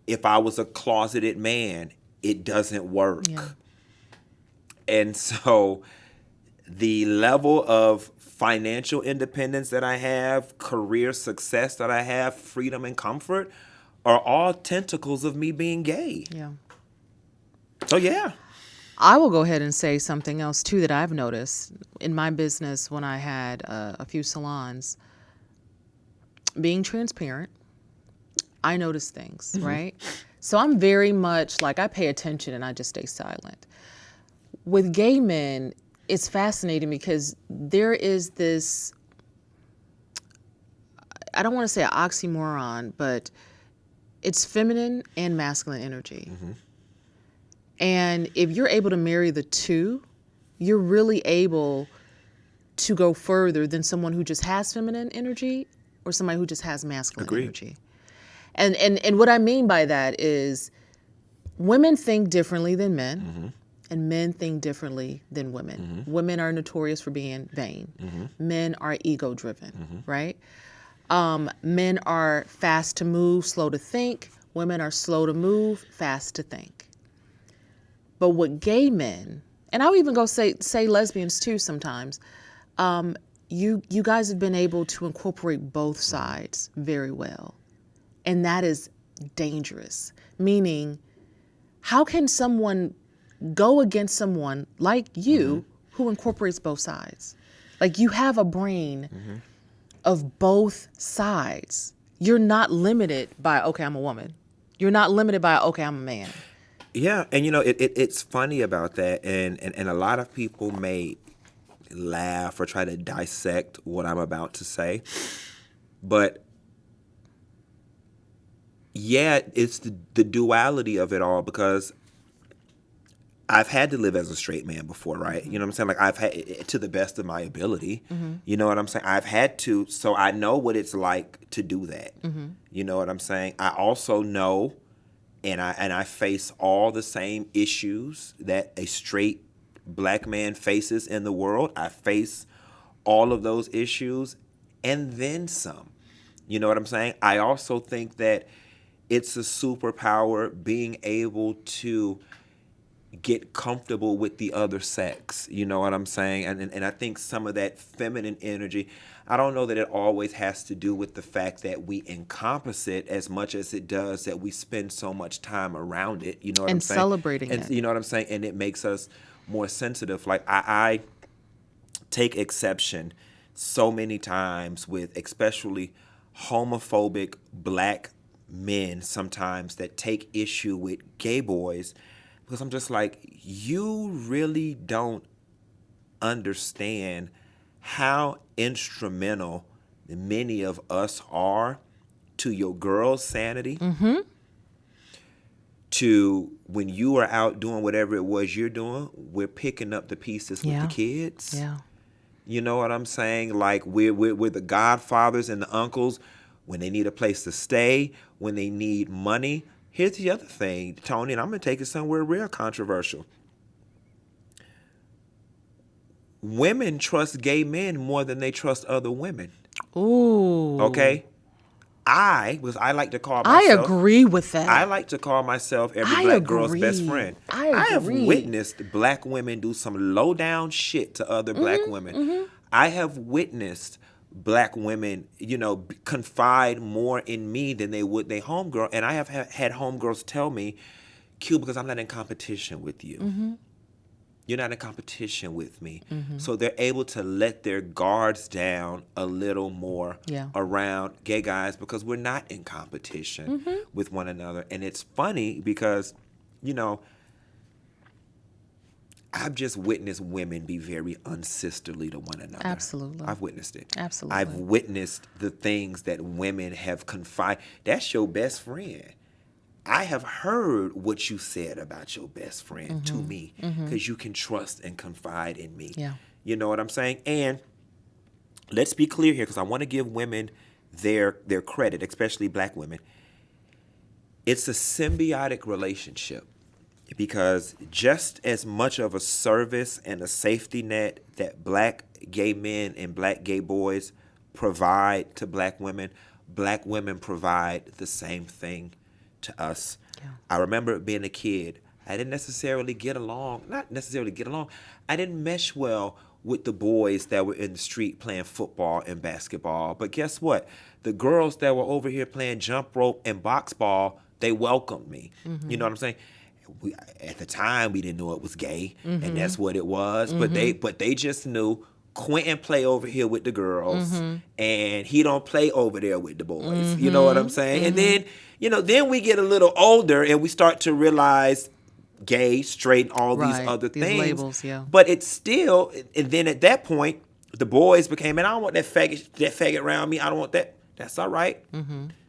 if I was a closeted man, it doesn't work. Yeah. And so the level of financial independence that I have, career success that I have, freedom and comfort, are all tentacles of me being gay. Yeah. So yeah. I will go ahead and say something else too that I've noticed in my business when I had a few salons. Being transparent, I notice things, right? So I'm very much like, I pay attention and I just stay silent. With gay men, it's fascinating because there is this, I don't want to say an oxymoron, but it's feminine and masculine energy. And if you're able to marry the two, you're really able to go further than someone who just has feminine energy or somebody who just has masculine Agreed. energy. And what I mean by that is women think differently than men, and men think differently than women. Women are notorious for being vain. Men are ego-driven, right? Men are fast to move, slow to think. Women are slow to move, fast to think. But what gay men, and I'll even go say lesbians too sometimes, you guys have been able to incorporate both sides very well. And that is dangerous. Meaning, how can someone go against someone like you who incorporates both sides? Like, you have a brain of both sides. You're not limited by, okay, I'm a woman. You're not limited by, okay, I'm a man. Yeah, and it's funny about that, and a lot of people may laugh or try to dissect what I'm about to say, but yeah, it's the duality of it all, because I've had to live as a straight man before, right? You know what I'm saying? Like, I've had, to the best of my ability, you know what I'm saying? I've had to, so I know what it's like to do that. You know what I'm saying? I also know, and I face all the same issues that a straight black man faces in the world. I face all of those issues and then some. You know what I'm saying? I also think that it's a superpower being able to get comfortable with the other sex. You know what I'm saying? And I think some of that feminine energy, I don't know that it always has to do with the fact that we encompass it as much as it does that we spend so much time around it. You know what I'm saying? And celebrating it. You know what I'm saying? And it makes us more sensitive. Like, I take exception so many times with especially homophobic black men sometimes that take issue with gay boys, because I'm just like, you really don't understand how instrumental many of us are to your girl's sanity, to when you are out doing whatever it was you're doing, we're picking up the pieces with the kids. Yeah. You know what I'm saying? Like, we're the godfathers and the uncles when they need a place to stay, when they need money. Here's the other thing, Tony, and I'm going to take it somewhere real controversial. women trust gay men more than they trust other women. Ooh. Okay? Because I like to call I myself. agree with that. I like to call myself every I black girl's best agree. friend. I have agree. witnessed black women do some low down shit to other black women. I have witnessed black women, confide more in me than they would their homegirl. And I have had homegirls tell me, Q, because I'm not in competition with you. You're not in competition with me. So they're able to let their guards down a little more around gay guys because we're not in competition with one another. And it's funny because, I've just witnessed women be very unsisterly to one another. Absolutely. I've witnessed it. Absolutely. I've witnessed the things that women have confided. That's your best friend. I have heard what you said about your best friend to me because you can trust and confide in me. Yeah. You know what I'm saying? And let's be clear here because I want to give women their credit, especially black women. It's a symbiotic relationship because just as much of a service and a safety net that black gay men and black gay boys provide to black women provide the same thing to us. Yeah. I remember being a kid. I didn't necessarily I didn't mesh well with the boys that were in the street playing football and basketball. But guess what? The girls that were over here playing jump rope and box ball, they welcomed me. You know what I'm saying? At the time, we didn't know it was gay, and that's what it was. But they just knew Quentin play over here with the girls, and he don't play over there with the boys. You know what I'm saying? And then, then we get a little older, and we start to realize gay, straight, all these other things. Labels, yeah. But it's still, and then at that point, the boys became, and I don't want that faggot around me. I don't want that. That's all right.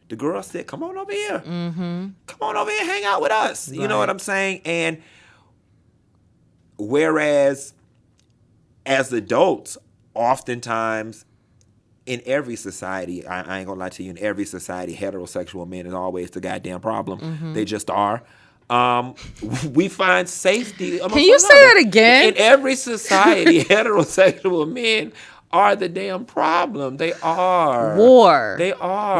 The girl said, come on over here. Come on over here and hang out with us. You know what I'm saying? And whereas as adults, oftentimes in every society, I ain't gonna lie to you, in every society, heterosexual men is always the goddamn problem. They just are. We find safety. Can you say that again? In every society, heterosexual men are the damn problem. They are. War. They are.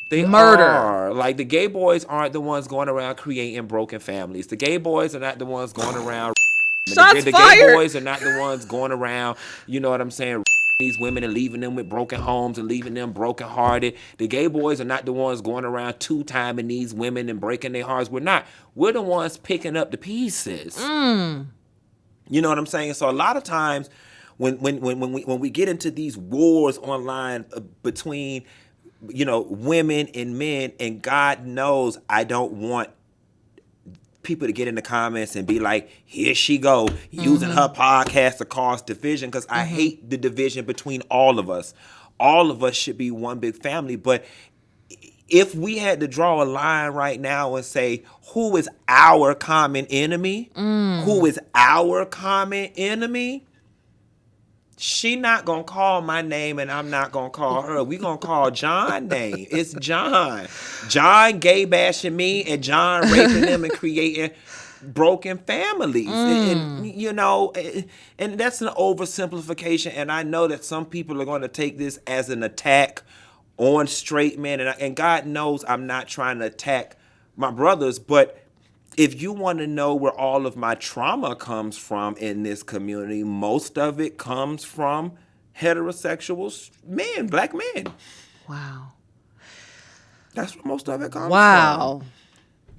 They Murder. are. Like, the gay boys aren't the ones going around creating broken families. The gay boys are not the ones going around. Shots the fired. gay boys are not the ones going around, you know what I'm saying, these women and leaving them with broken homes and leaving them brokenhearted. The gay boys are not the ones going around two-timing these women and breaking their hearts. We're not. We're the ones picking up the pieces. You know what I'm saying? So a lot of times when we get into these wars online between women and men, and God knows I don't want people to get in the comments and be like, here she go, using her podcast to cause division, because I hate the division between all of us. All of us should be one big family. But if we had to draw a line right now and say, who is our common enemy? Who is our common enemy? She not going to call my name and I'm not going to call her. We going to call John's name. It's John. John gay bashing me and John raping them and creating broken families. And that's an oversimplification. And I know that some people are going to take this as an attack on straight men. And God knows I'm not trying to attack my brothers, but if you want to know where all of my trauma comes from in this community, most of it comes from heterosexual men, black men. Wow. That's where most of it comes Wow. from.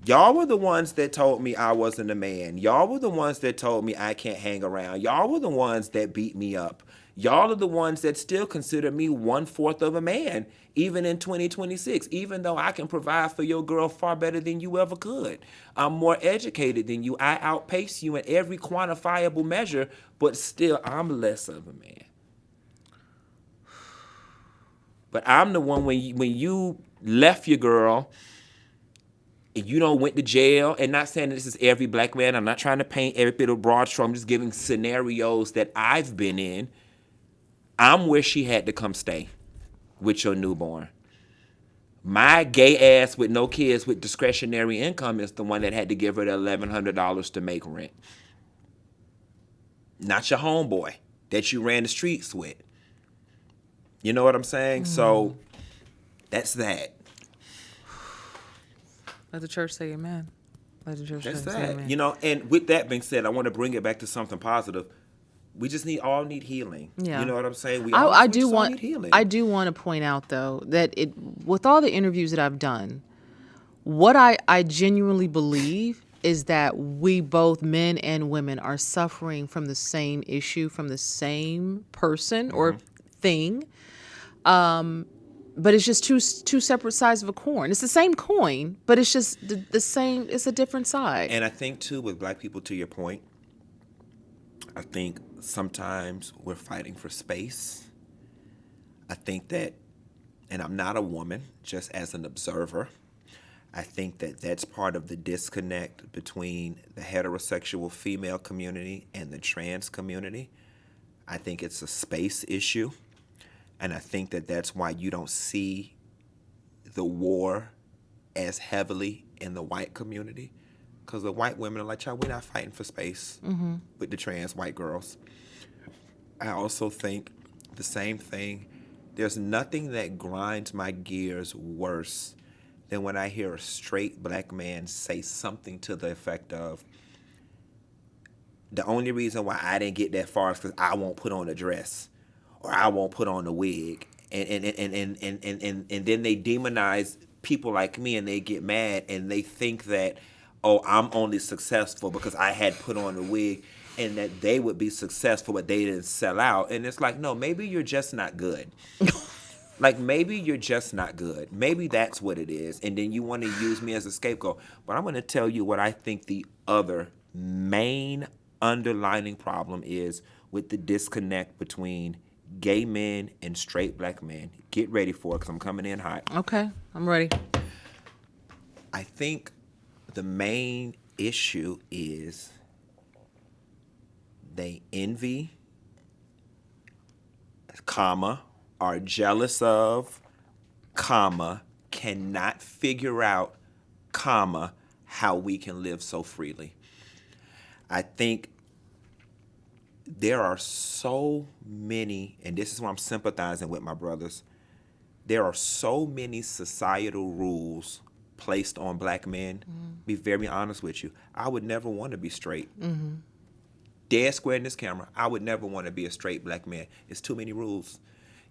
Y'all were the ones that told me I wasn't a man. Y'all were the ones that told me I can't hang around. Y'all were the ones that beat me up. Y'all are the ones that still consider me 1/4 of a man, even in 2026, even though I can provide for your girl far better than you ever could. I'm more educated than you. I outpace you in every quantifiable measure, but still I'm less of a man. But I'm the one when you left your girl and you went to jail, and not saying this is every black man. I'm not trying to paint every bit of broad stroke. I'm just giving scenarios that I've been in. I'm where she had to come stay with your newborn. My gay ass with no kids with discretionary income is the one that had to give her the $1,100 to make rent. Not your homeboy. that you ran the streets with. You know what I'm saying? So that's that. Let the church say amen. Let the church That's say that. amen. You know, and with that being said, I want to bring it back to something positive. We just all need healing. Yeah. You know what I'm saying? We I just do all want need healing. I do want to point out though that with all the interviews that I've done, what I genuinely believe is that we both, men and women, are suffering from the same issue, from the same person or thing. But it's just two separate sides of a coin. It's the same coin, but it's just the same. It's a different side. And I think too, with black people, to your point, I think sometimes we're fighting for space. I think that, and I'm not a woman, just as an observer, I think that that's part of the disconnect between the heterosexual female community and the trans community. I think it's a space issue. And I think that that's why you don't see the war as heavily in the white community. Because the white women are like, child, we're not fighting for space with the trans white girls. I also think the same thing. There's nothing that grinds my gears worse than when I hear a straight black man say something to the effect of, the only reason why I didn't get that far is because I won't put on a dress or I won't put on a wig. And then they demonize people like me and they get mad and they think that, oh, I'm only successful because I had put on a wig, and that they would be successful but they didn't sell out. And it's like, no, maybe you're just not good. Like, maybe you're just not good. Maybe that's what it is. And then you want to use me as a scapegoat. But I'm going to tell you what I think the other main underlining problem is with the disconnect between gay men and straight black men. Get ready for it because I'm coming in hot. Okay, I'm ready. I think the main issue is they envy, comma, are jealous of, comma, cannot figure out, comma, how we can live so freely. I think there are so many, and this is why I'm sympathizing with my brothers, there are so many societal rules placed on black men. Be very honest with you. I would never want to be straight. Dead square in this camera, I would never want to be a straight black man. It's too many rules.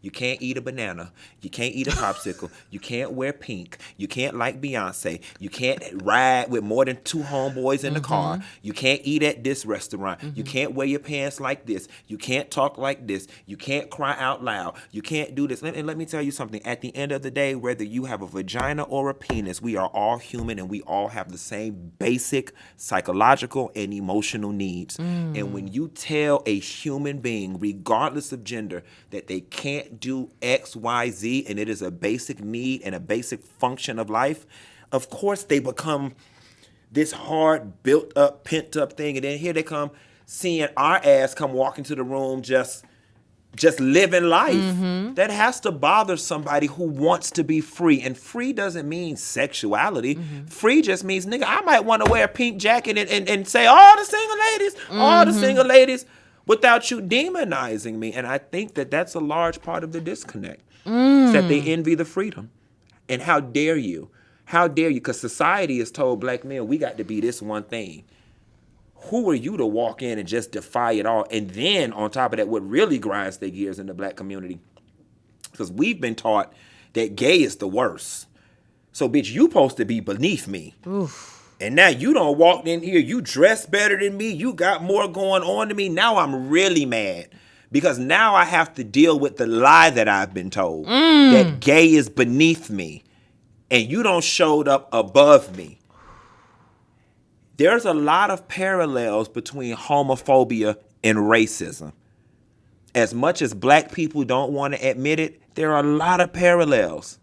You can't eat a banana. You can't eat a popsicle. You can't wear pink. You can't like Beyonce. You can't ride with more than 2 homeboys in the car. You can't eat at this restaurant. You can't wear your pants like this. You can't talk like this. You can't cry out loud. You can't do this. And let me tell you something. At the end of the day, whether you have a vagina or a penis, we are all human and we all have the same basic psychological and emotional needs. And when you tell a human being, regardless of gender, that they can't do X, Y, Z, and it is a basic need and a basic function of life, of course they become this hard, built up, pent up thing. And then here they come seeing our ass come walk into the room just living life. That has to bother somebody who wants to be free. And free doesn't mean sexuality. Free just means, nigga, I might want to wear a pink jacket and say, all the single ladies, without you demonizing me. And I think that that's a large part of the disconnect. Is that they envy the freedom. And how dare you? How dare you? Because society has told black men, we got to be this one thing. Who are you to walk in and just defy it all? And then on top of that, what really grinds their gears in the black community, because we've been taught that gay is the worst. So, bitch, you supposed to be beneath me. Oof. And now you done walked in here, you dress better than me, you got more going on than me. Now I'm really mad because now I have to deal with the lie that I've been told, that gay is beneath me and you don't showed up above me. There's a lot of parallels between homophobia and racism. As much as black people don't want to admit it, there are a lot of parallels.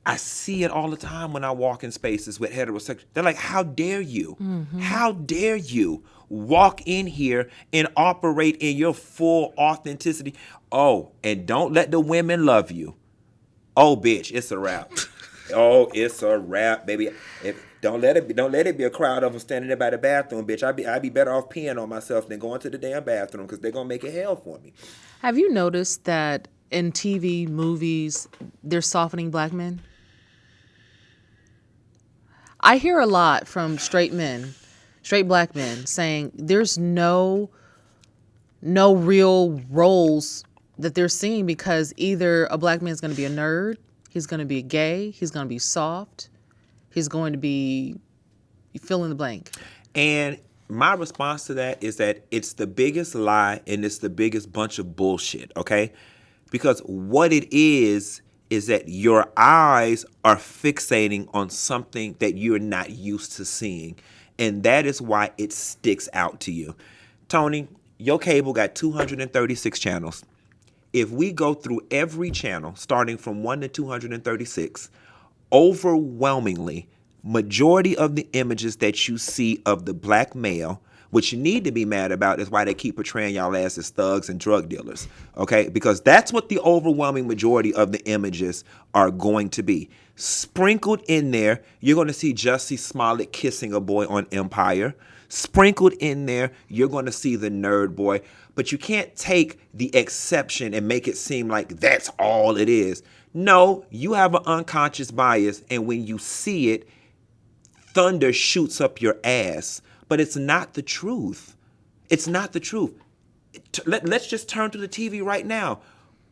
I see it all the time when I walk in spaces with heterosexuals. They're like, how dare you? How dare you walk in here and operate in your full authenticity? Oh, and don't let the women love you. Oh, bitch, it's a wrap. Oh, it's a wrap, baby. Don't let it be a crowd of them standing there by the bathroom, bitch. I'd be better off peeing on myself than going to the damn bathroom because they're gonna make it hell for me. Have you noticed that in TV, movies, they're softening black men? I hear a lot from straight black men saying there's no real roles that they're seeing because either a black man's going to be a nerd, he's going to be gay, he's going to be soft, he's going to be fill in the blank. And my response to that is that it's the biggest lie and it's the biggest bunch of bullshit, okay? Because what it is that your eyes are fixating on something that you're not used to seeing. And that is why it sticks out to you. Tony, your cable got 236 channels. If we go through every channel, starting from 1 to 236, overwhelmingly, majority of the images that you see of the black male, what you need to be mad about is why they keep portraying y'all as thugs and drug dealers, okay? Because that's what the overwhelming majority of the images are going to be. Sprinkled in there, you're going to see Jussie Smollett kissing a boy on Empire. Sprinkled in there, you're going to see the nerd boy. But you can't take the exception and make it seem like that's all it is. No, you have an unconscious bias, and when you see it, thunder shoots up your ass. But it's not the truth. It's not the truth. Let's just turn to the TV right now.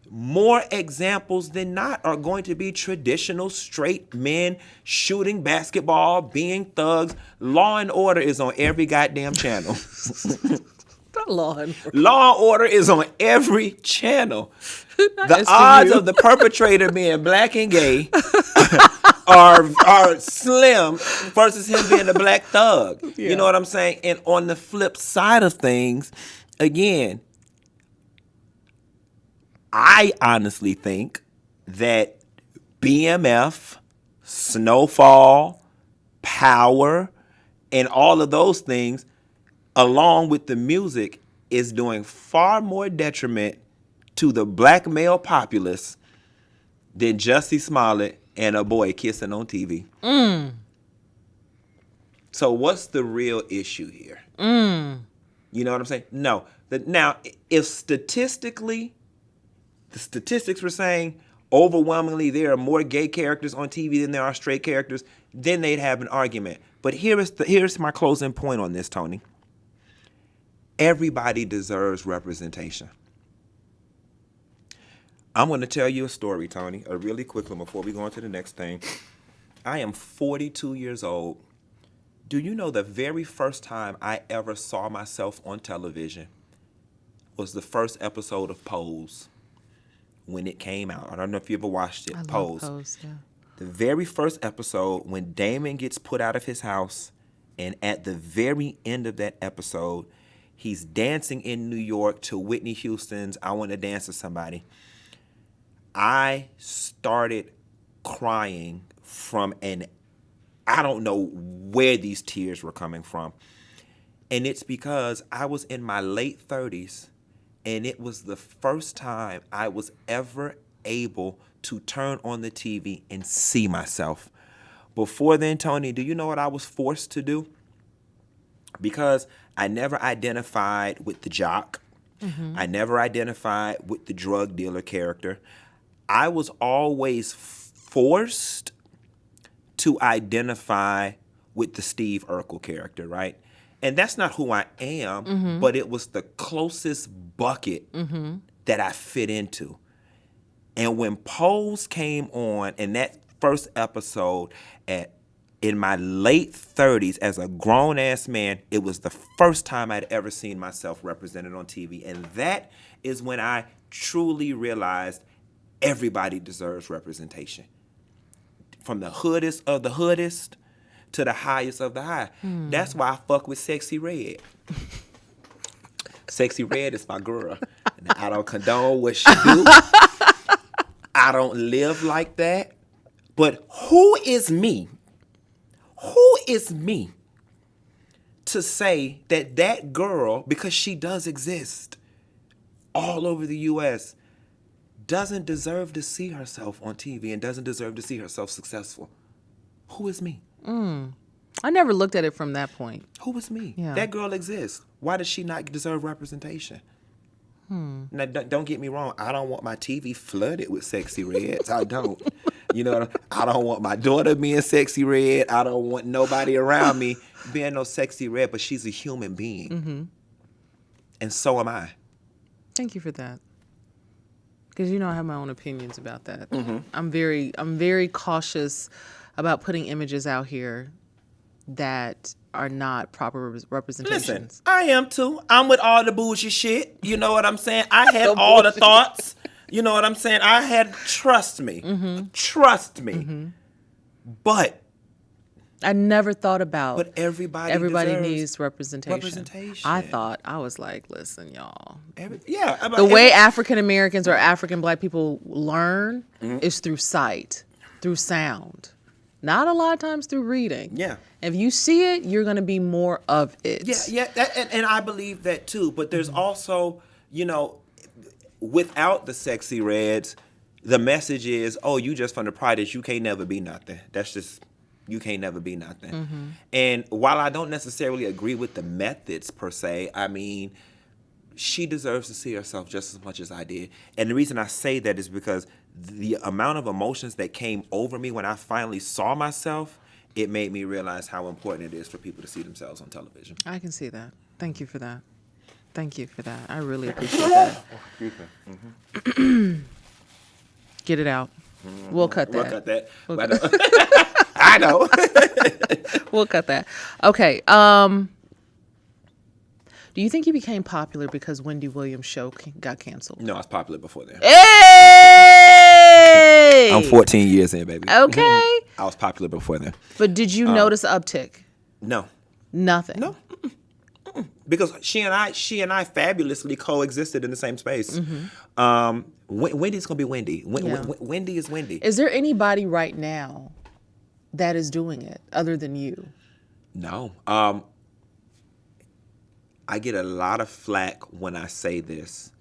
More examples than not are going to be traditional straight men shooting basketball, being thugs. Law and Order is on every goddamn channel. Law and Order. Law and Order is on every channel. The odds of the perpetrator being black and gay are slim versus him being a black thug. Yeah. You know what I'm saying? And on the flip side of things, again, I honestly think that BMF, Snowfall, Power, and all of those things, along with the music, is doing far more detriment to the black male populace than Jussie Smollett and a boy kissing on TV. So what's the real issue here? You know what I'm saying? No. Now, if statistically, the statistics were saying overwhelmingly there are more gay characters on TV than there are straight characters, then they'd have an argument. But here's my closing point on this, Tony. Everybody deserves representation. I'm going to tell you a story, Tony, a really quick one before we go on to the next thing. I am 42 years old. Do you know the very first time I ever saw myself on television was the first episode of Pose when it came out? I don't know if you ever watched it. I Pose. love Pose, yeah. The very first episode when Damon gets put out of his house, and at the very end of that episode, he's dancing in New York to Whitney Houston's I Want to Dance with Somebody. I started crying I don't know where these tears were coming from. And it's because I was in my late 30s, and it was the first time I was ever able to turn on the TV and see myself. Before then, Tony, do you know what I was forced to do? Because I never identified with the jock. Mm-hmm. I never identified with the drug dealer character. I was always forced to identify with the Steve Urkel character, right? And that's not who I am, but it was the closest bucket that I fit into. And when Pose came on, in that first episode, in my late 30s, as a grown-ass man, it was the first time I'd ever seen myself represented on TV. And that is when I truly realized everybody deserves representation. From the hoodest of the hoodest to the highest of the high. That's why I fuck with Sexy Red. Sexy Red is my girl. And I don't condone what she do. I don't live like that. But who is me? Who is me to say that that girl, because she does exist all over the U.S., doesn't deserve to see herself on TV and doesn't deserve to see herself successful? Who is me? I never looked at it from that point. Who was me? Yeah. That girl exists. Why does she not deserve representation? Now, don't get me wrong. I don't want my TV flooded with sexy reds. I don't. You know, I don't want my daughter being sexy red. I don't want nobody around me being no sexy red, but she's a human being. And so am I. Thank you for that. Because I have my own opinions about that. I'm very cautious about putting images out here that are not proper representations. Listen, I am too. I'm with all the bougie shit. You know what I'm saying? I had all the thoughts. You know what I'm saying? I had, trust me. Trust me. But I never thought about everybody needs representation. I was like, listen, y'all. The way African Americans or African Black people learn is through sight, through sound. Not a lot of times through reading. Yeah. If you see it, you're going to be more of it. Yeah. And I believe that too. But there's also, without the sexy reds, the message is, oh, you just from the projects, you can't never be nothing. That's just, you can't never be nothing. And while I don't necessarily agree with the methods per se, I mean, she deserves to see herself just as much as I did. And the reason I say that is because the amount of emotions that came over me when I finally saw myself, it made me realize how important it is for people to see themselves on television. I can see that. Thank you for that. Thank you for that. I really appreciate that. Get it out. We'll cut that. We'll cut that. I know. We'll cut that. Okay. Do you think you became popular because Wendy Williams' show got canceled? No, I was popular before then. Hey! I'm 14 years in, baby. Okay. I was popular before then. But did you notice an uptick? No. Nothing. No. Because she and I fabulously coexisted in the same space. Wendy's gonna be Wendy. Wendy is Wendy. Is there anybody right now that is doing it other than you? No. I get a lot of flack when I say this.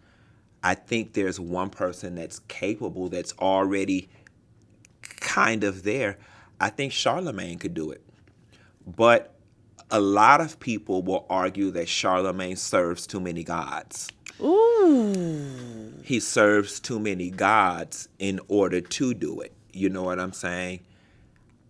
I think there's one person that's capable, that's already kind of there. I think Charlemagne could do it. But a lot of people will argue that Charlemagne serves too many gods. Ooh. He serves too many gods in order to do it. You know what I'm saying?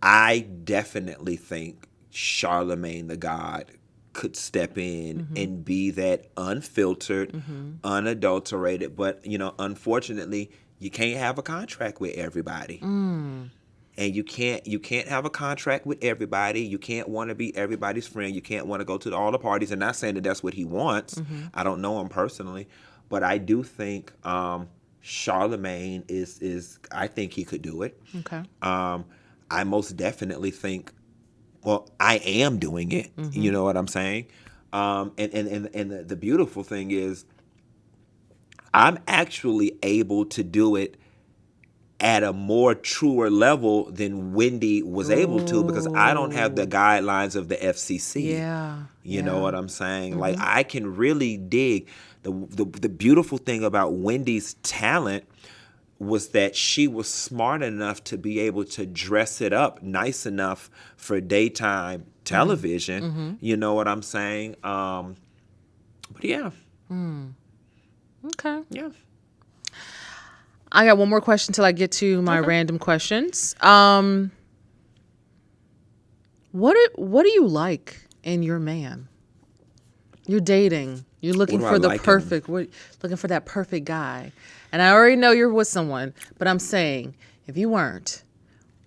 I definitely think Charlemagne the God could step in and be that unfiltered, unadulterated. But, unfortunately, you can't have a contract with everybody. And you can't have a contract with everybody. You can't want to be everybody's friend. You can't want to go to all the parties. And not saying that that's what he wants. I don't know him personally. But I do think Charlemagne is I think he could do it. Okay. I most definitely think, well, I am doing it. You know what I'm saying? And the beautiful thing is I'm actually able to do it at a more truer level than Wendy was able to, because I don't have the guidelines of the FCC. Yeah. You know what I'm saying? Like, I can really dig. The beautiful thing about Wendy's talent was that she was smart enough to be able to dress it up nice enough for daytime television. You know what I'm saying? But yeah. Okay. Yeah. I got one more question till I get to my random questions. What do you like in your man? You're dating. You're looking for the perfect. Looking for that perfect guy. And I already know you're with someone, but I'm saying, if you weren't,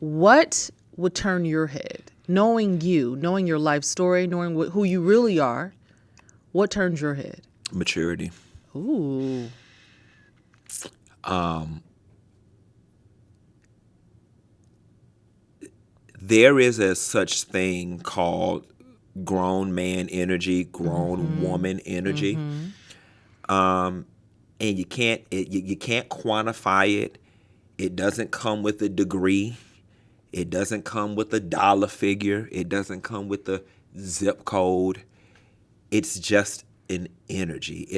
what would turn your head? Knowing you, knowing your life story, knowing who you really are, what turns your head? Maturity. Ooh. There is a such thing called grown man energy, grown woman energy. And you can't quantify it. It doesn't come with a degree. It doesn't come with a dollar figure. It doesn't come with a zip code. It's just an energy.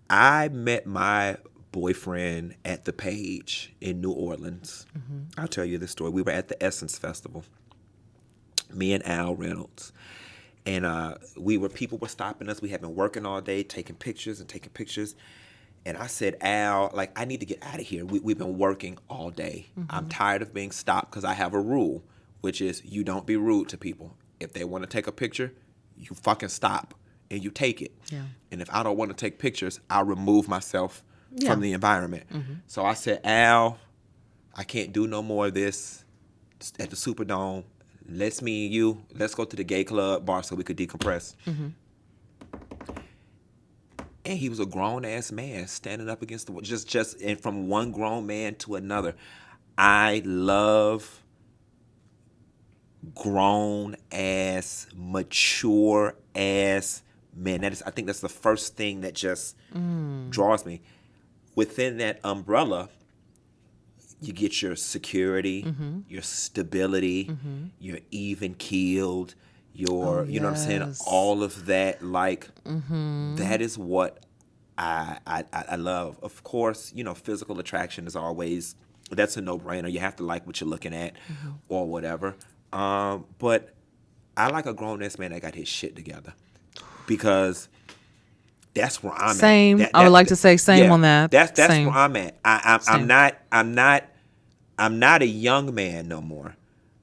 I met my boyfriend at the Page in New Orleans. I'll tell you this story. We were at the Essence Festival. Me and Al Reynolds. And people were stopping us. We had been working all day, taking pictures. And I said, Al, like, I need to get out of here. We've been working all day. I'm tired of being stopped because I have a rule, which is you don't be rude to people. If they want to take a picture, you fucking stop and you take it. Yeah. And if I don't want to take pictures, I'll remove myself from the environment. So I said, Al, I can't do no more of this at the Superdome. Let's go to the gay club bar so we could decompress. And he was a grown-ass man standing up against the wall, just and from one grown man to another. I love grown-ass, mature-ass men. I think that's the first thing that just draws me. Within that umbrella, you get your security, your stability, you're even-keeled, you know what I'm saying? All of that, like, that is what I love. Of course, physical attraction is always, that's a no-brainer. You have to like what you're looking at or whatever. But I like a grown-ass man that got his shit together because that's where I'm same. at. I would like to say same on that. That's same. where I'm at. I'm not a young man no more.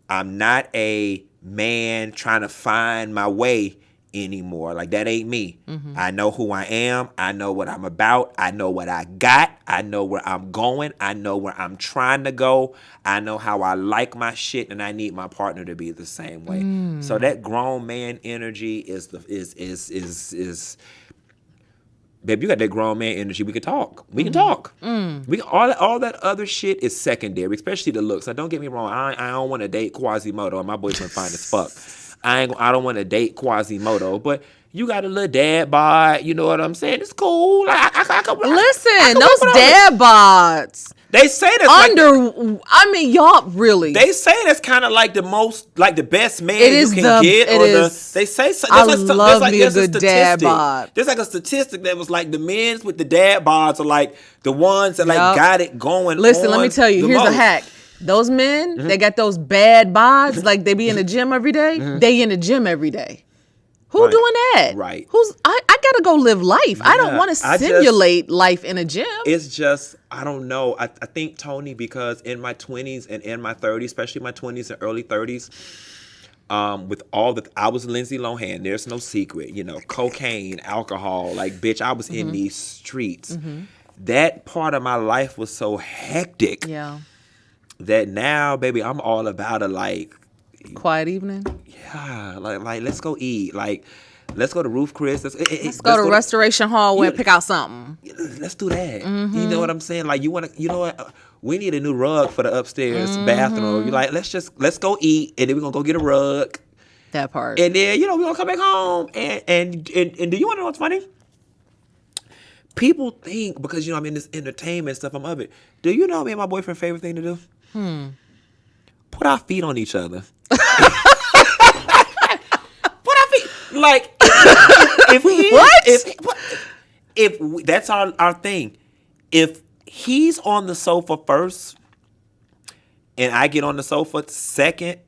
I'm not a man trying to find my way anymore. Like, that ain't me. I know who I am. I know what I'm about. I know what I got. I know where I'm going. I know where I'm trying to go. I know how I like my shit, and I need my partner to be the same way. So that grown man energy is babe, you got that grown man energy. We can talk. We can talk. We can, all that other shit is secondary, especially the looks. Now, don't get me wrong. I don't want to date Quasimodo, and my boyfriend fine as fuck. I don't want to date Quasimodo, but you got a little dad bod. You know what I'm saying? It's cool. Like, Listen, those dad bods. They say that's y'all really. They say that's kind of like the most, like the best man you can get. They say so. I love me a good dad bod. There's like a statistic that was like the men's with the dad bods are like the ones that like got it going. Listen, let me tell you. Here's a hack. Those men, they got those bad bods, like they be in the gym every day. They in the gym every day. Who doing that? Right. I gotta go live life. I don't want to simulate life in a gym. It's just, I don't know. I think, Tony, because in my 20s and in my 30s, especially my 20s and early 30s, with all the, I was Lindsay Lohan. There's no secret, cocaine, alcohol. Like, bitch, I was in these streets. That part of my life was so hectic. Yeah. That now, baby, I'm all about a quiet evening. Yeah, like let's go eat. Like, let's go to Ruth Chris. Let's go to Restoration Hall and pick out something. Let's do that. You know what I'm saying? Like, you know what? We need a new rug for the upstairs bathroom. You're like, let's go eat, and then we're gonna go get a rug. That part. And then we're gonna come back home. And do you want to know what's funny? People think because I'm in this entertainment stuff, I'm of it. Do you know me and my boyfriend's favorite thing to do? Put our feet on each other. Put our feet. Like, if that's our thing. If he's on the sofa first and I get on the sofa second,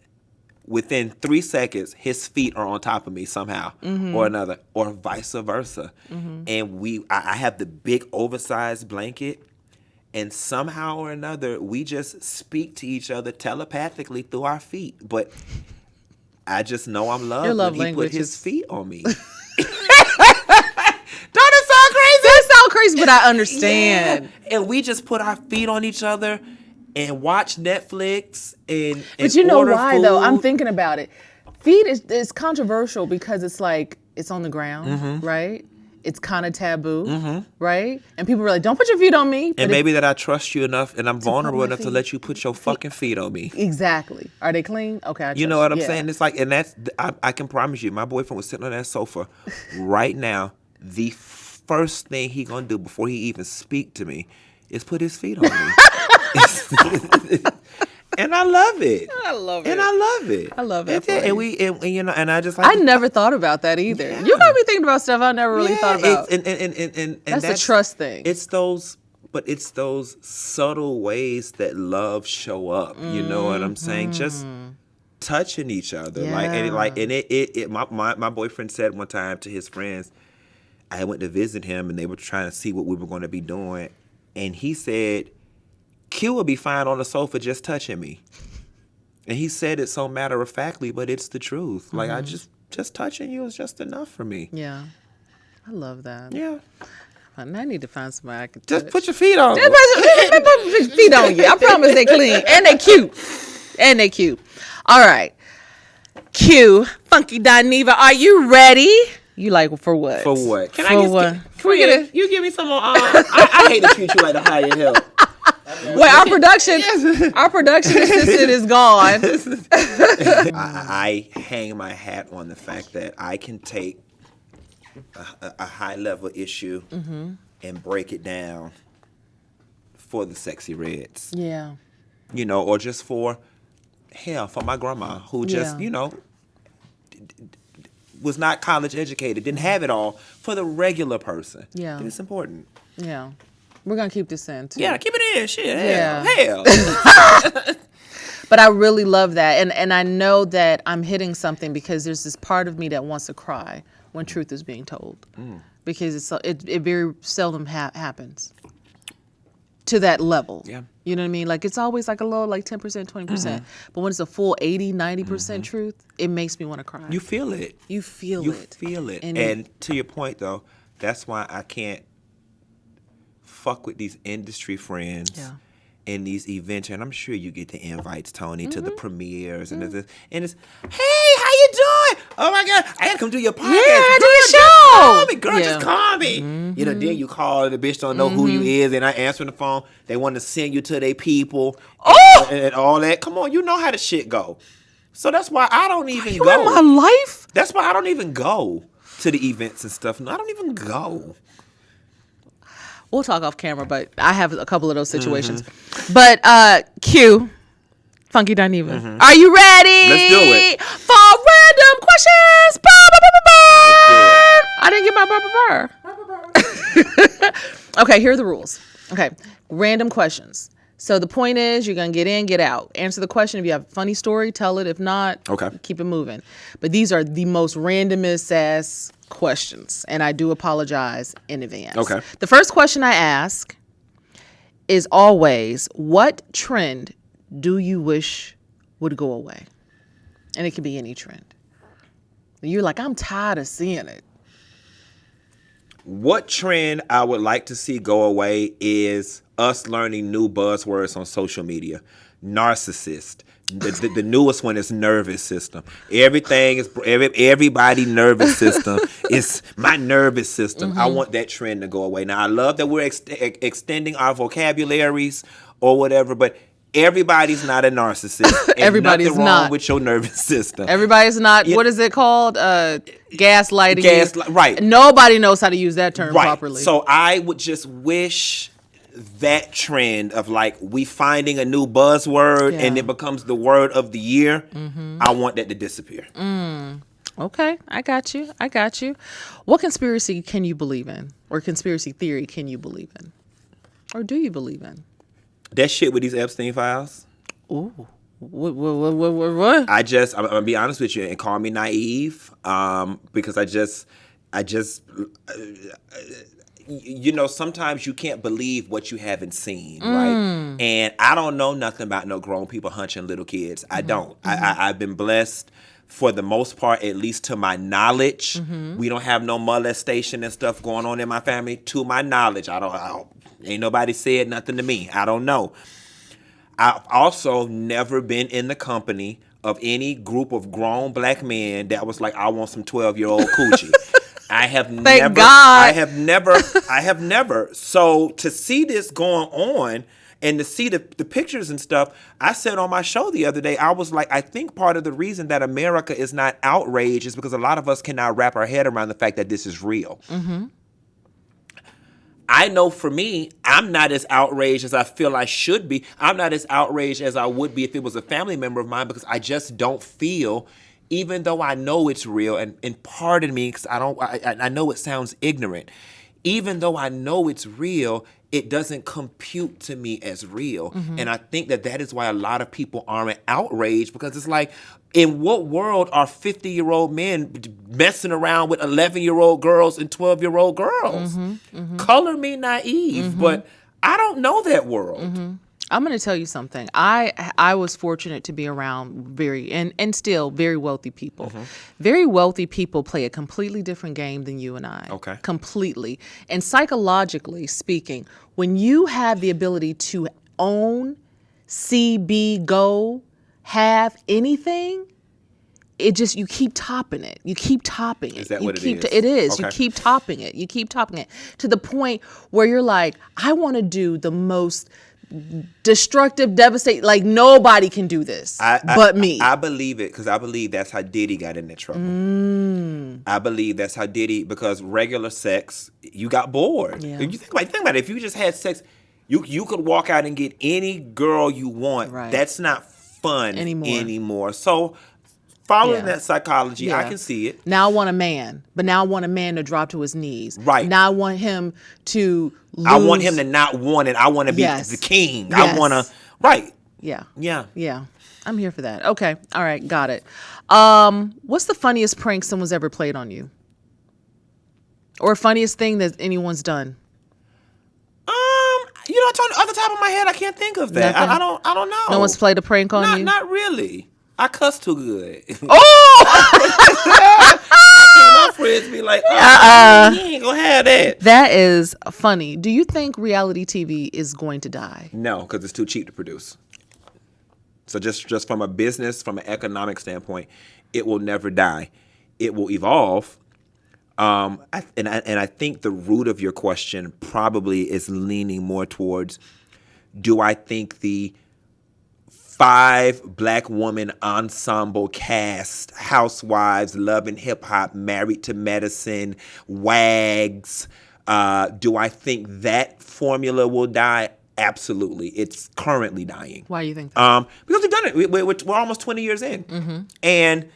within 3 seconds, his feet are on top of me somehow or another, or vice versa. And I have the big oversized blanket. And somehow or another, we just speak to each other telepathically through our feet. But I just know I'm loved when he put his feet on me. Don't it sound crazy? That sounds crazy, but I understand. Yeah. And we just put our feet on each other and watch Netflix and But you know order why, food. though? I'm thinking about it. Feet is controversial because it's like, it's on the ground, right? It's kind of taboo, right? And people are like, don't put your feet on me. And maybe that I trust you enough and I'm vulnerable enough to let you put your fucking feet on me. Exactly. Are they clean? Okay, I trust you know what I'm saying? It's like, and that's, I can promise you, my boyfriend was sitting on that sofa right now. The first thing he gonna do before he even speak to me is put his feet on me. And I love it. I love it. And I just like. I never thought about that either. Yeah. You got me thinking about stuff I never really thought about. And that's the trust thing. It's those subtle ways that love show up. You know what I'm saying? Just touching each other. My boyfriend said one time to his friends, I went to visit him and they were trying to see what we were going to be doing. And he said, Q will be fine on the sofa just touching me. And he said it so matter-of-factly, but it's the truth. Like, I just touching you is just enough for me. Yeah. I love that. Yeah. And I need to find somebody I can Just touch. put your feet on. Put your feet on you. I promise they clean. And they cute. All right. Q, Funky Dineva, are you ready? You like for what? For what? Can we get a... You give me some more. I hate to treat you like the higher help. Wait, our production assistant is gone. I hang my hat on the fact that I can take a high level issue and break it down for the sexy reds. Yeah. You know, or just for my grandma who just, was not college educated, didn't have it all, for the regular person. Yeah. It's important. Yeah. We're going to keep this in, too. Yeah, keep it in. Shit. Yeah. Hell. But I really love that. And I know that I'm hitting something because there's this part of me that wants to cry when truth is being told. Because it very seldom happens to that level. Yeah. You know what I mean? Like, it's always like a low, like 10%, 20%. But when it's a full 80, 90% truth, it makes me want to cry. You feel it. You feel You it. feel it. And And to your point, though, that's why I can't fuck with these industry friends and these events. And I'm sure you get the invites, Tony, to the premieres and this. And it's, hey, how you doing? Oh, my God. I got to come do your podcast. Yeah, do your show. Just call me. Girl, Yeah. just call me. You know, then you call, the bitch don't know who you is, and I answer the phone. They want to send you to their people and all that. Come on, you know how the shit go. So that's why I don't even you go. in my life? That's why I don't even go to the events and stuff. No, I don't even go. We'll talk off camera, but I have a couple of those situations. But Q, Funky Dineva, are you ready? Let's do it. For random questions. I didn't get my burr. Okay, here are the rules. Okay, random questions. So the point is, you're going to get in, get out. Answer the question. If you have a funny story, tell it. If not, keep it moving. But these are the most randomest ass questions, and I do apologize in advance. Okay. The first question I ask is always, what trend do you wish would go away? And it can be any trend. You're like, I'm tired of seeing it. What trend I would like to see go away is us learning new buzzwords on social media. Narcissist. The newest one is nervous system. Everything is everybody nervous system. It's my nervous system. I want that trend to go away. Now I love that we're extending our vocabularies or whatever, but everybody's not a narcissist. And Everybody's nothing wrong not with your nervous system. Everybody's not. What is it called? Gaslighting. Right. Nobody knows how to use that term properly. So I would just wish that trend of like we finding a new buzzword and it becomes the word of the year. I want that to disappear. Okay, I got you. What conspiracy can you believe in, or conspiracy theory can you believe in, or do you believe in? That shit with these Epstein files. Ooh, what? I'm gonna be honest with you and call me naive, because I just you know, sometimes you can't believe what you haven't seen, right? And I don't know nothing about no grown people hunching little kids. I don't. I've been blessed for the most part, at least to my knowledge. We don't have no molestation and stuff going on in my family. To my knowledge, I don't ain't nobody said nothing to me. I don't know. I've also never been in the company of any group of grown black men that was like, I want some 12-year-old coochie. I have Thank God. I have never. So to see this going on and to see the pictures and stuff, I said on my show the other day, I was like, I think part of the reason that America is not outraged is because a lot of us cannot wrap our head around the fact that this is real. I know for me, I'm not as outraged as I feel I should be. I'm not as outraged as I would be if it was a family member of mine, because I just don't feel, even though I know it's real, and pardon me, because I know it sounds ignorant. Even though I know it's real, it doesn't compute to me as real. And I think that is why a lot of people aren't outraged, because it's like, In what world are 50-year-old men messing around with 11-year-old girls and 12-year-old girls? Color me naive, but I don't know that world. I'm going to tell you something. I was fortunate to be around very and still very wealthy people. Very wealthy people play a completely different game than you and I. Okay. Completely. And psychologically speaking, when you have the ability to own, see, be, go, have anything, it just, you keep topping it. You keep topping it. Is that you what it keep is? It is. Okay. You keep topping it. You keep topping it to the point where you're like, I want to do the most destructive, devastating, like nobody can do this but me. I believe it because I believe that's how Diddy got in that trouble. I believe that's how Diddy, because regular sex, you got bored. Yeah. If you think about it, if you just had sex, you could walk out and get any girl you want. Right. That's not fun Anymore. So following Yeah. that psychology, I Yeah. can see it. Now I want a man, but now I want a man to drop to his knees. Right. Now I want him to lose. I want him to not want it. I want to be Yes. the king. Yes. I want to, right. Yeah. Yeah. Yeah. I'm here for that. Okay. All right. Got it. What's the funniest prank someone's ever played on you? Or funniest thing that anyone's done? On the other top of my head, I can't think of that. Nothing? I don't know. No one's played a prank on you? Not really. I cuss too good. Oh! My friends be like, you ain't gonna have that. That is funny. Do you think reality TV is going to die? No, because it's too cheap to produce. So just from a business, from an economic standpoint, it will never die. It will evolve. I think the root of your question probably is leaning more towards, do I think the 5 black woman ensemble cast, Housewives, Love and Hip Hop, Married to Medicine, WAGs, do I think that formula will die? Absolutely. It's currently dying. Why do you think that? Because we've done it. We're almost 20 years in. And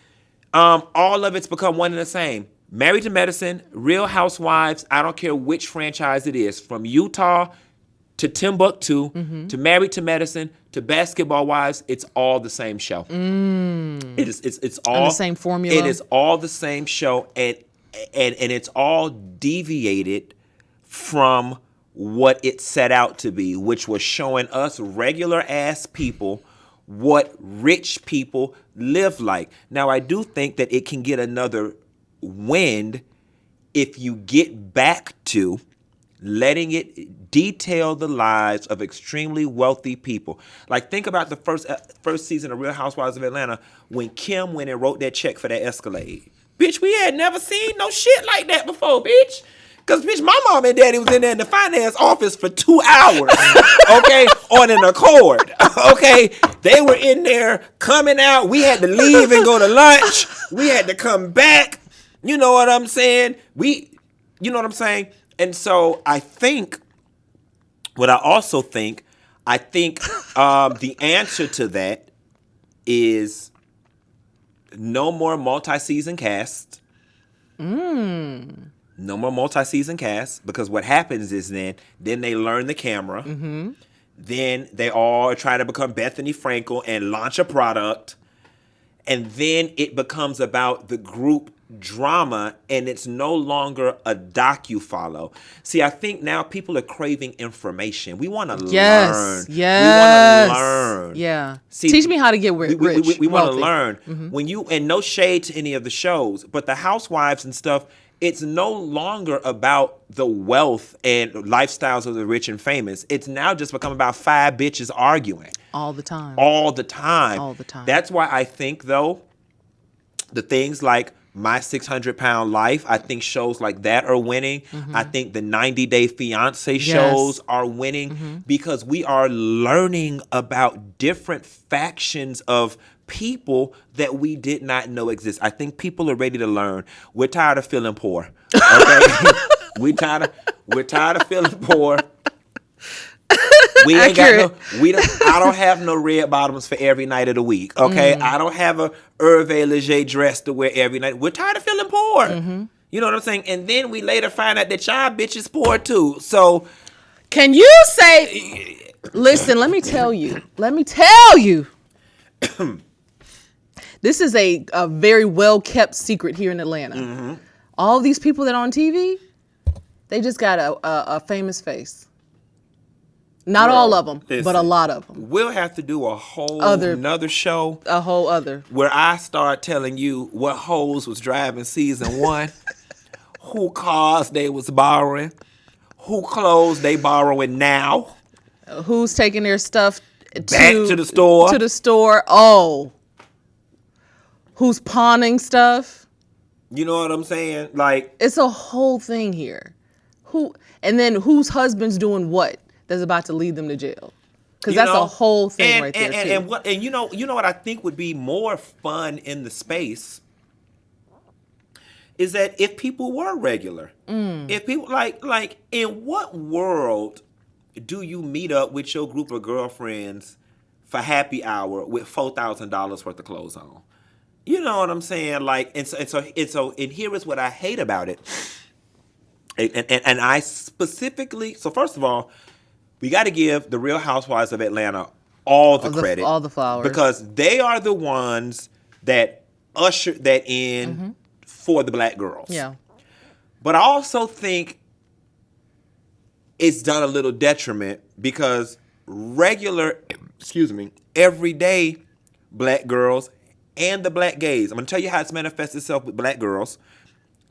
all of it's become one and the same. Married to Medicine, Real Housewives, I don't care which franchise it is, from Utah to Timbuktu to Married to Medicine to Basketball Wives, it's all the same show. It's all the same formula? It is all the same show, and it's all deviated from what it set out to be, which was showing us regular ass people what rich people live like. Now, I do think that it can get another wind if you get back to letting it detail the lives of extremely wealthy people. Like, think about the first season of Real Housewives of Atlanta when Kim went and wrote that check for that Escalade. Bitch, we had never seen no shit like that before, bitch. Because, bitch, my mom and daddy was in there in the finance office for 2 hours, okay, on an Accord, okay? They were in there coming out. We had to leave and go to lunch. We had to come back. You know what I'm saying? You know what I'm saying? And so I think, what I also think, the answer to that is no more multi-season cast. No more multi-season cast, because what happens is then they learn the camera. Then they all try to become Bethany Frankel and launch a product. And then it becomes about the group drama, and it's no longer a docu-follow. See, I think now people are craving information. We want to learn. Yes. We want to learn. Yeah. See, teach me how to get rich. We want to wealthy. learn. When you, and no shade to any of the shows, but the Housewives and stuff, it's no longer about the wealth and lifestyles of the rich and famous. It's now just become about 5 bitches arguing. All the time. All the time. All the time. That's why I think, though, the things like My 600-Pound Life, I think shows like that are winning. I think the 90-Day Fiancé shows are winning because we are learning about different factions of people that we did not know exist. I think people are ready to learn. We're tired of feeling poor. Okay? we're tired of feeling poor. We ain't got I don't have no red bottoms for every night of the week. Okay? I don't have a Hervé Leger dress to wear every night. We're tired of feeling poor. You know what I'm saying? And then we later find out that y'all bitches poor too. So can you say, listen, let me tell you This is a very well kept secret here in Atlanta. Mm-hmm. All these people that are on TV, they just got a famous face. Not all of them, but a lot of them. We'll have to do a whole another show. A whole other. Where I start telling you what hoes was driving season 1, who cars they was borrowing, who clothes they borrowing now. Who's taking their stuff back to the store. To the store. Oh. Who's pawning stuff. You know what I'm saying? Like, it's a whole thing here. And then whose husband's doing what that's about to lead them to jail? Because that's a whole thing right there too. And you know what I think would be more fun in the space is that if people were regular, if people like in what world do you meet up with your group of girlfriends for happy hour with $4,000 worth of clothes on? You know what I'm saying? Like, and here is what I hate about it. And I specifically, so first of all, we got to give the Real Housewives of Atlanta all the credit. All the flowers. Because they are the ones that ushered that in for the black girls. Yeah. But I also think it's done a little detriment because everyday black girls and the black gays, I'm going to tell you how it's manifests itself with black girls.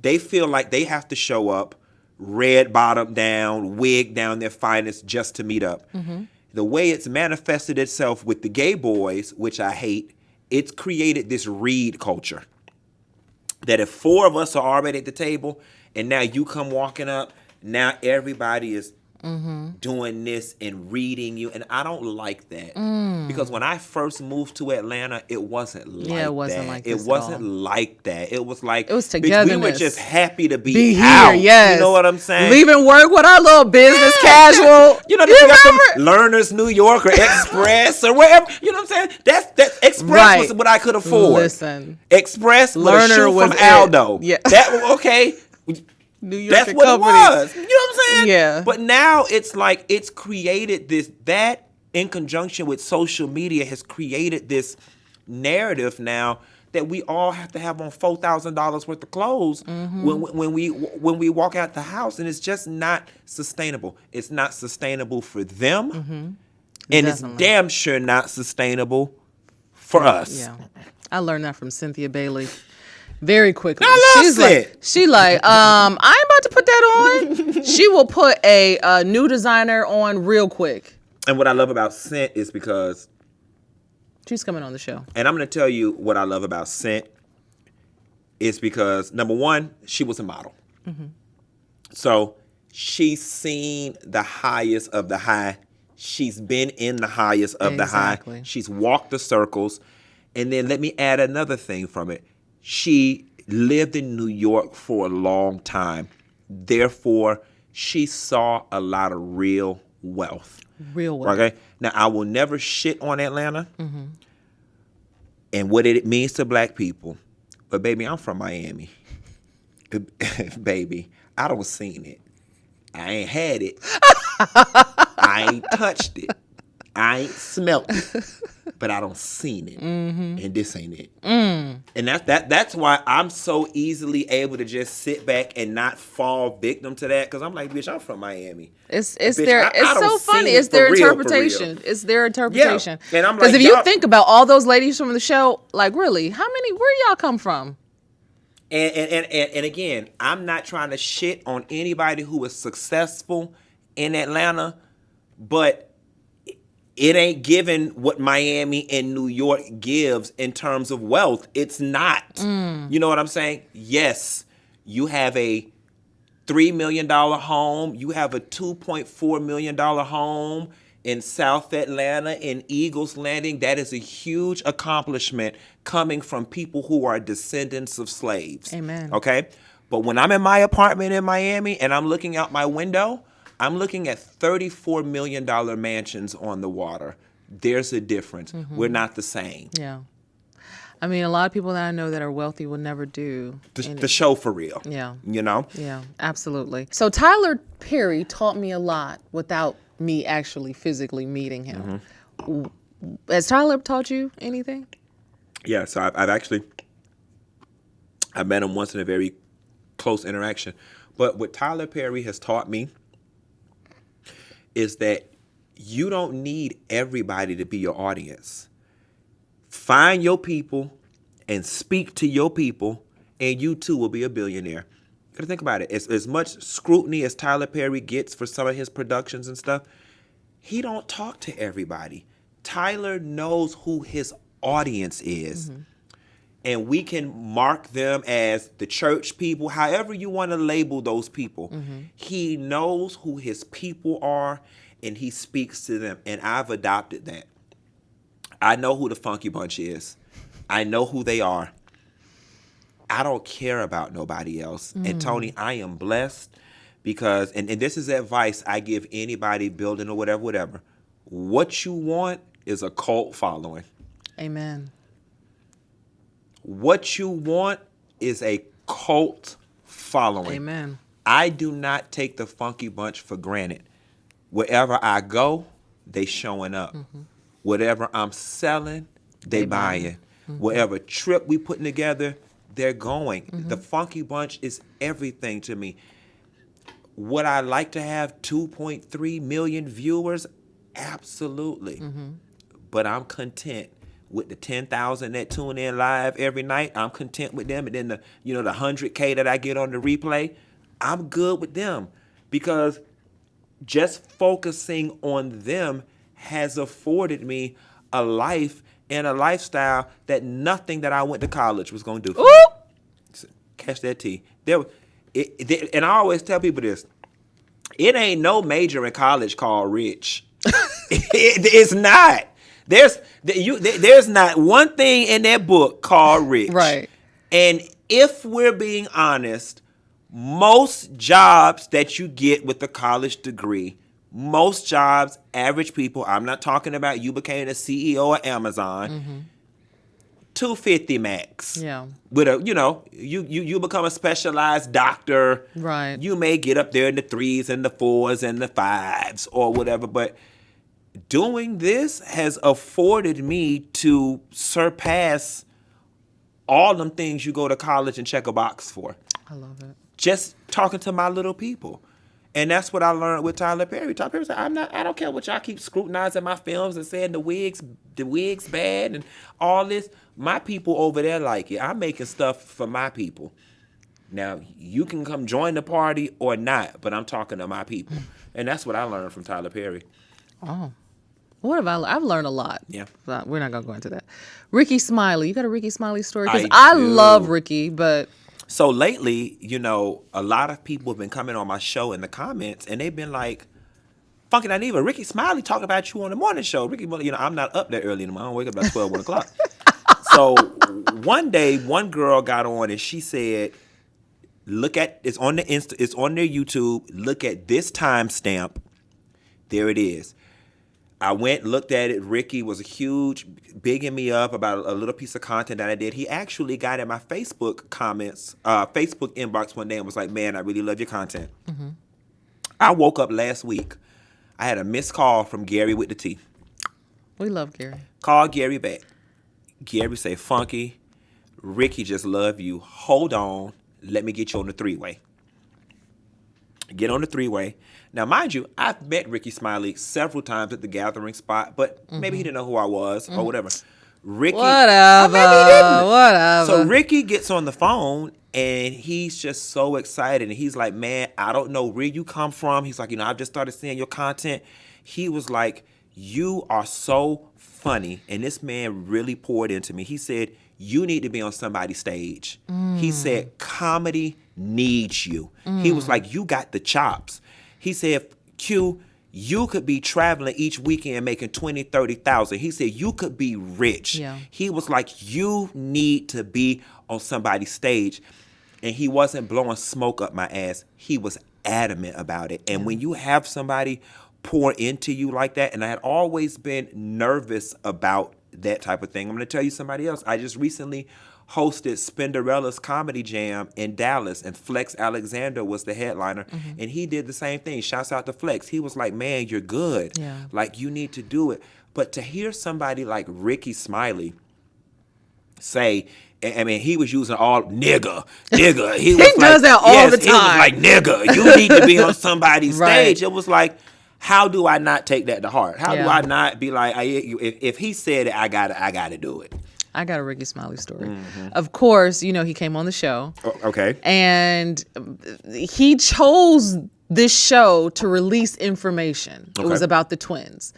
They feel like they have to show up red bottom down, wig down their finest just to meet up. The way it's manifested itself with the gay boys, which I hate, it's created this read culture. That if 4 of us are already at the table and now you come walking up, now everybody is doing this and reading you. And I don't like that. Because when I first moved to Atlanta, it wasn't like that. It wasn't like this. It wasn't like that. It was like, it was togetherness. We were just happy to be out. Here, yes. You know what I'm saying? Leaving work with our little business casual. You know, you got some Learners, New York, or Express, or wherever. You know what I'm saying? That Express was what I could afford. Listen. Express with a shoe from Aldo. Yeah. Okay. New York That's what it was. You know what I'm saying? Yeah. But now it's like it's created that in conjunction with social media has created this narrative now that we all have to have on $4,000 worth of clothes when we walk out the house, and it's just not sustainable. It's not sustainable for them, and it's damn sure not sustainable for us. Yeah, I learned that from Cynthia Bailey. Very quickly. She's like, I ain't about to put that on. She will put a new designer on real quick. And what I love about Scent is because she's coming on the show. And I'm going to tell you what I love about Scent is because, number one, she was a model. So she's seen the highest of the high. She's been in the highest of the high. She's walked the circles. And then let me add another thing from it. She lived in New York for a long time. Therefore, she saw a lot of real wealth. Real wealth. Okay? Now, I will never shit on Atlanta and what it means to black people. But, baby, I'm from Miami. Baby, I don't seen it. I ain't had it. I ain't touched it. I ain't smelt it, but I don't seen it, and this ain't it. And that's why I'm so easily able to just sit back and not fall victim to that, because I'm like, bitch, I'm from Miami. It's so funny. It's their interpretation. It's their interpretation. Yeah. And I'm like, because if you think about all those ladies from the show, like really, where y'all come from? And again, I'm not trying to shit on anybody who is successful in Atlanta, but it ain't giving what Miami and New York gives in terms of wealth. It's not. You know what I'm saying? Yes, you have a $3 million home. You have a $2.4 million home in South Atlanta in Eagles Landing. That is a huge accomplishment coming from people who are descendants of slaves. Amen. Okay? But when I'm in my apartment in Miami and I'm looking out my window, I'm looking at $34 million mansions on the water. There's a difference. We're not the same. Yeah. I mean, a lot of people that I know that are wealthy will never do the show for real. Yeah. You know? Yeah, absolutely. So Tyler Perry taught me a lot without me actually physically meeting him. Has Tyler taught you anything? Yeah, so I met him once in a very close interaction. But what Tyler Perry has taught me is that you don't need everybody to be your audience. Find your people and speak to your people, and you too will be a billionaire. You gotta think about it. As much scrutiny as Tyler Perry gets for some of his productions and stuff, he don't talk to everybody. Tyler knows who his audience is. Mm-hmm. And we can mark them as the church people, however you want to label those people. Mm-hmm. He knows who his people are, and he speaks to them. And I've adopted that. I know who the Funky Bunch is. I know who they are. I don't care about nobody else. And Tony, I am blessed because, and this is advice I give anybody building or whatever. What you want is a cult following. Amen. What you want is a cult following. Amen. I do not take the Funky Bunch for granted. Wherever I go, they showing up. Mm-hmm. Whatever I'm selling, they buying. Mm-hmm. Whatever trip we putting together, they're going. Mm-hmm. The Funky Bunch is everything to me. Would I like to have 2.3 million viewers? Absolutely. Mm-hmm. But I'm content with the 10,000 that tune in live every night. I'm content with them. And then the 100K that I get on the replay, I'm good with them. Because just focusing on them has afforded me a life and a lifestyle that nothing that I went to college was going to do for me. So, catch that T. And I always tell people this. It ain't no major in college called rich. It's not. There's not one thing in that book called rich. Right. And if we're being honest, most jobs that you get with a college degree, most jobs, average people, I'm not talking about you became a CEO of Amazon, mm-hmm. $250 max. Yeah. With you become a specialized doctor. Right. You may get up there in the 3s and the 4s and the 5s or whatever, but doing this has afforded me to surpass all them things you go to college and check a box for. I love it. Just talking to my little people. And that's what I learned with Tyler Perry. Tyler Perry said, I don't care what y'all keep scrutinizing my films and saying the wig's bad and all this. My people over there like it. I'm making stuff for my people. Now, you can come join the party or not, but I'm talking to my people. And that's what I learned from Tyler Perry. Oh. What have I've learned a lot. Yeah. But we're not going to go into that. Ricky Smiley. You got a Ricky Smiley story? Because I love Ricky, but... So lately, a lot of people have been coming on my show in the comments, and they've been like, Funky Dineva, Ricky Smiley talking about you on the morning show. Ricky, I'm not up that early in the morning. I don't wake up about 12, 1 o'clock. So one day, one girl got on, and she said, it's on the it's on their YouTube. Look at this timestamp. There it is. I went, looked at it. Ricky was bigging me up about a little piece of content that I did. He actually got in my Facebook comments, Facebook inbox one day and was like, man, I really love your content. Mm-hmm. I woke up last week. I had a missed call from Gary with the T. We love Gary. Call Gary back. Gary say, Funky, Ricky just love you. Hold on. Let me get you on the 3-way. Get on the 3-way. Now, mind you, I've met Ricky Smiley several times at the gathering spot, but maybe he didn't know who I was or whatever. Ricky, whatever. Maybe he didn't. Whatever. So Ricky gets on the phone and he's just so excited. And he's like, man, I don't know where you come from. He's like, I've just started seeing your content. He was like, you are so funny. And this man really poured into me. He said, you need to be on somebody's stage. He said, comedy needs you. He was like, you got the chops. He said, Q, you could be traveling each weekend making 20, 30,000. He said, you could be rich. Yeah. He was like, you need to be on somebody's stage. And he wasn't blowing smoke up my ass. He was adamant about it. And when you have somebody pour into you like that, and I had always been nervous about that type of thing. I'm going to tell you somebody else. I just recently hosted Spinderella's Comedy Jam in Dallas, and Flex Alexander was the headliner, and he did the same thing. Shouts out to Flex. He was like, man, you're good. Yeah. Like, you need to do it. But to hear somebody like Ricky Smiley say. I mean, he was using all nigga. He does that all the time. He was like, nigga, you need to be on somebody's Right. stage. It was like, how do I not take that to heart? How do Yeah. I not be like, if he said it, I gotta do it. I got a Ricky Smiley story. Of course, he came on the show. Okay. And he chose this show to release information. It was about the twins.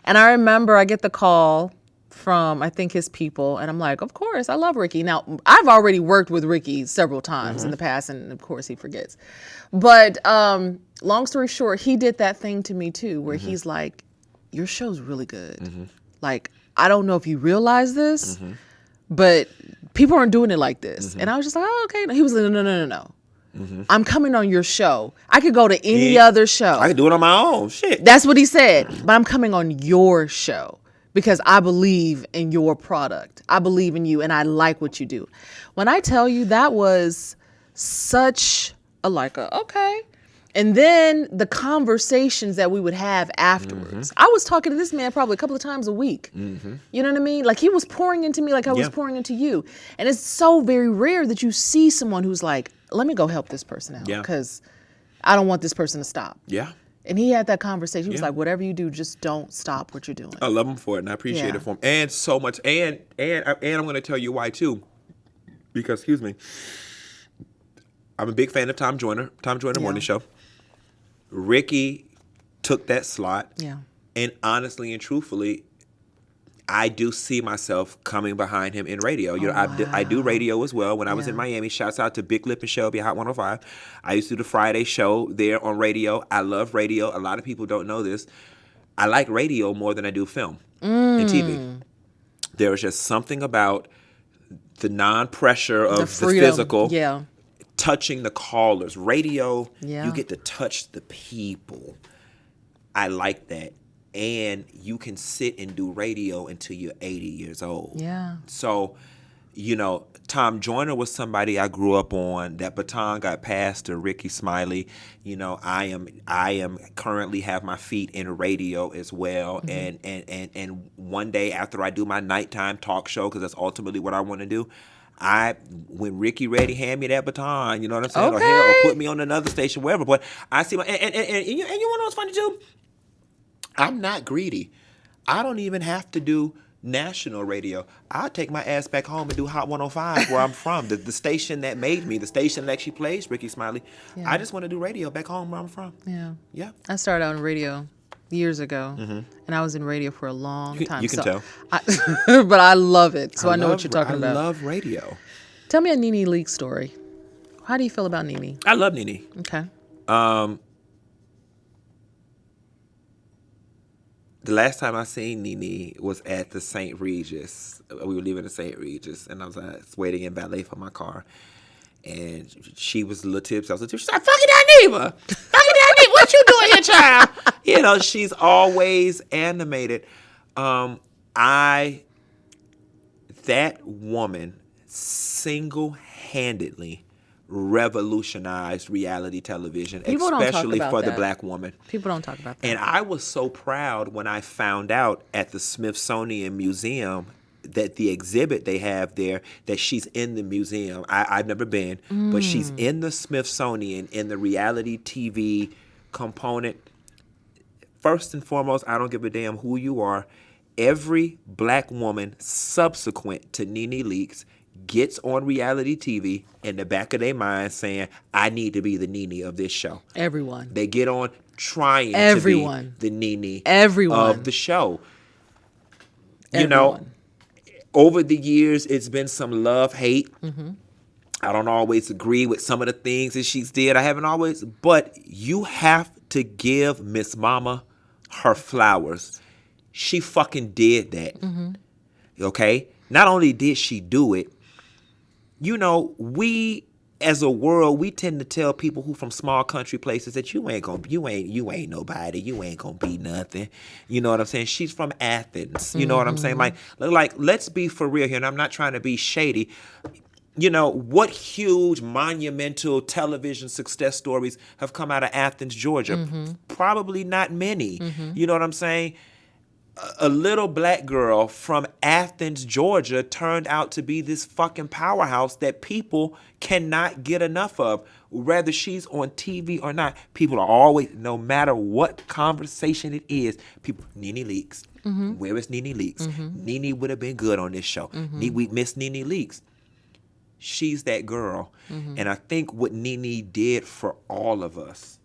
And I remember I get the call from, I think, his people. And I'm like, of course, I love Ricky. Now, I've already worked with Ricky several times in the past. And of course, he forgets. But long story short, he did that thing to me, too, where he's like, your show's really good. Like, I don't know if you realize this, but people aren't doing it like this. And I was just like, oh, okay. He was like, no. I'm coming on your show. I could go to any other show. I could do it on my own. Shit. That's what he said. But I'm coming on your show because I believe in your product. I believe in you and I like what you do. When I tell you, that was such a okay. And then the conversations that we would have afterwards. I was talking to this man probably a couple of times a week. You know what I mean? Like he was pouring into me like I was pouring into you. And it's so very rare that you see someone who's like, let me go help this person out because I don't want this person to stop. Yeah. And he had that conversation. He was like, whatever you do, just don't stop what you're doing. I love him for it and I appreciate it for him. And so much. And I'm going to tell you why too. Because, excuse me, I'm a big fan of Tom Joyner Morning Show. Ricky took that slot. Yeah. And honestly and truthfully, I do see myself coming behind him in radio. I do radio as well. When I was in Miami, shouts out to Big Lip and Shelby Hot 105. I used to do the Friday show there on radio. I love radio. A lot of people don't know this. I like radio more than I do film and TV. There is just something about the non-pressure of the physical. Yeah. Touching the callers. Radio, Yeah. you get to touch the people. I like that. And you can sit and do radio until you're 80 years old. Yeah. So, Tom Joyner was somebody I grew up on. That baton got passed to Ricky Smiley. I am currently have my feet in radio as well. And one day after I do my nighttime talk show, because that's ultimately what I want to do, when Ricky Ready hand me that baton, you know what I'm saying? Okay. Or put me on another station, wherever. But I see and you want to know what's funny too? I'm not greedy. I don't even have to do national radio. I'll take my ass back home and do Hot 105 where I'm from. The station that made me, the station that actually plays Ricky Smiley. Yeah. I just want to do radio back home where I'm from. Yeah. Yeah. I started out in radio years ago, and I was in radio for a long time. You can tell. But I love it, so I know what you're talking about. I love radio. Tell me a Nene Leakes story. How do you feel about Nene? I love Nene. Okay. The last time I seen Nene was at the St. Regis. We were leaving the St. Regis, and I was waiting in valet for my car. And she was a little tipsy. I was like, she's like, fucking that Neva. Fucking that Neva. What you doing here, child? She's always animated. That woman single-handedly revolutionized reality television, especially for the black woman. People don't talk about that. And I was so proud when I found out at the Smithsonian Museum that the exhibit they have there, that she's in the museum. I've never been, but she's in the Smithsonian in the reality TV component. First and foremost, I don't give a damn who you are. Every black woman subsequent to Nene Leakes gets on reality TV in the back of their mind saying, I need to be the Nene of this show. Everyone. They get on trying to be the Nene of the show. Over the years, it's been some love-hate. I don't always agree with some of the things that she's did. I haven't always, but you have to give Miss Mama her flowers. She fucking did that. Okay? Not only did she do it, we as a world, we tend to tell people who from small country places that you ain't nobody, you ain't gonna be nothing. You know what I'm saying? She's from Athens. You know what I'm saying? Like, let's be for real here, and I'm not trying to be shady. What huge monumental television success stories have come out of Athens, Georgia? Probably not many. You know what I'm saying? a little black girl from Athens, Georgia, turned out to be this fucking powerhouse that people cannot get enough of. Whether she's on TV or not, people are always, no matter what conversation it is, people, Nene Leakes. Where is Nene Leakes? Nene would have been good on this show. We miss Nene Leakes. She's that girl. And I think what Nene did for all of us,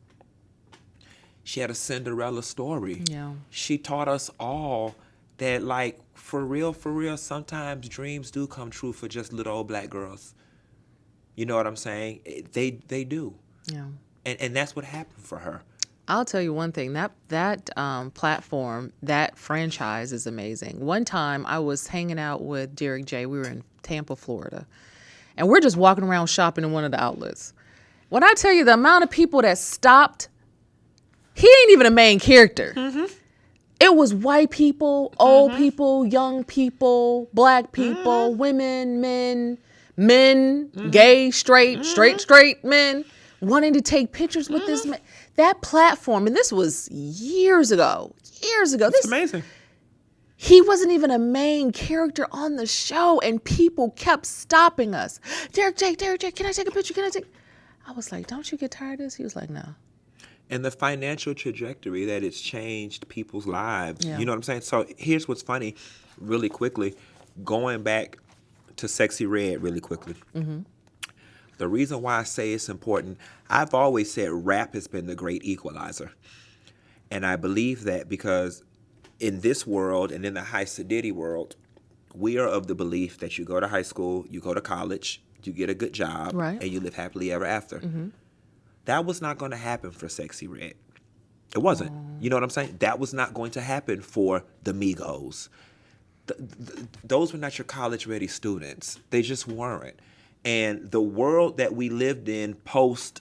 she had a Cinderella story. Yeah. She taught us all that, like, for real, sometimes dreams do come true for just little old black girls. You know what I'm saying? They do. Yeah. And that's what happened for her. I'll tell you one thing, that platform, that franchise is amazing. One time I was hanging out with Derek J. We were in Tampa, Florida, and we're just walking around shopping in one of the outlets. When I tell you the amount of people that stopped, he ain't even a main character. It was white people, old people, young people, black people, women, men, gay, straight men, wanting to take pictures with this man. That platform, and this was years ago. It's amazing. He wasn't even a main character on the show, and people kept stopping us. Derek J, can I take a picture? I was like, don't you get tired of this? He was like, no. And the financial trajectory that it's changed people's lives. Yeah. You know what I'm saying? So here's what's funny, really quickly, going back to Sexy Red really quickly. The reason why I say it's important, I've always said rap has been the great equalizer. And I believe that because in this world and in the high sedity world, we are of the belief that you go to high school, you go to college, you get a good job, right, and you live happily ever after. That was not going to happen for Sexy Red. It wasn't. You know what I'm saying? That was not going to happen for the Migos. Those were not your college-ready students. They just weren't. And the world that we lived in post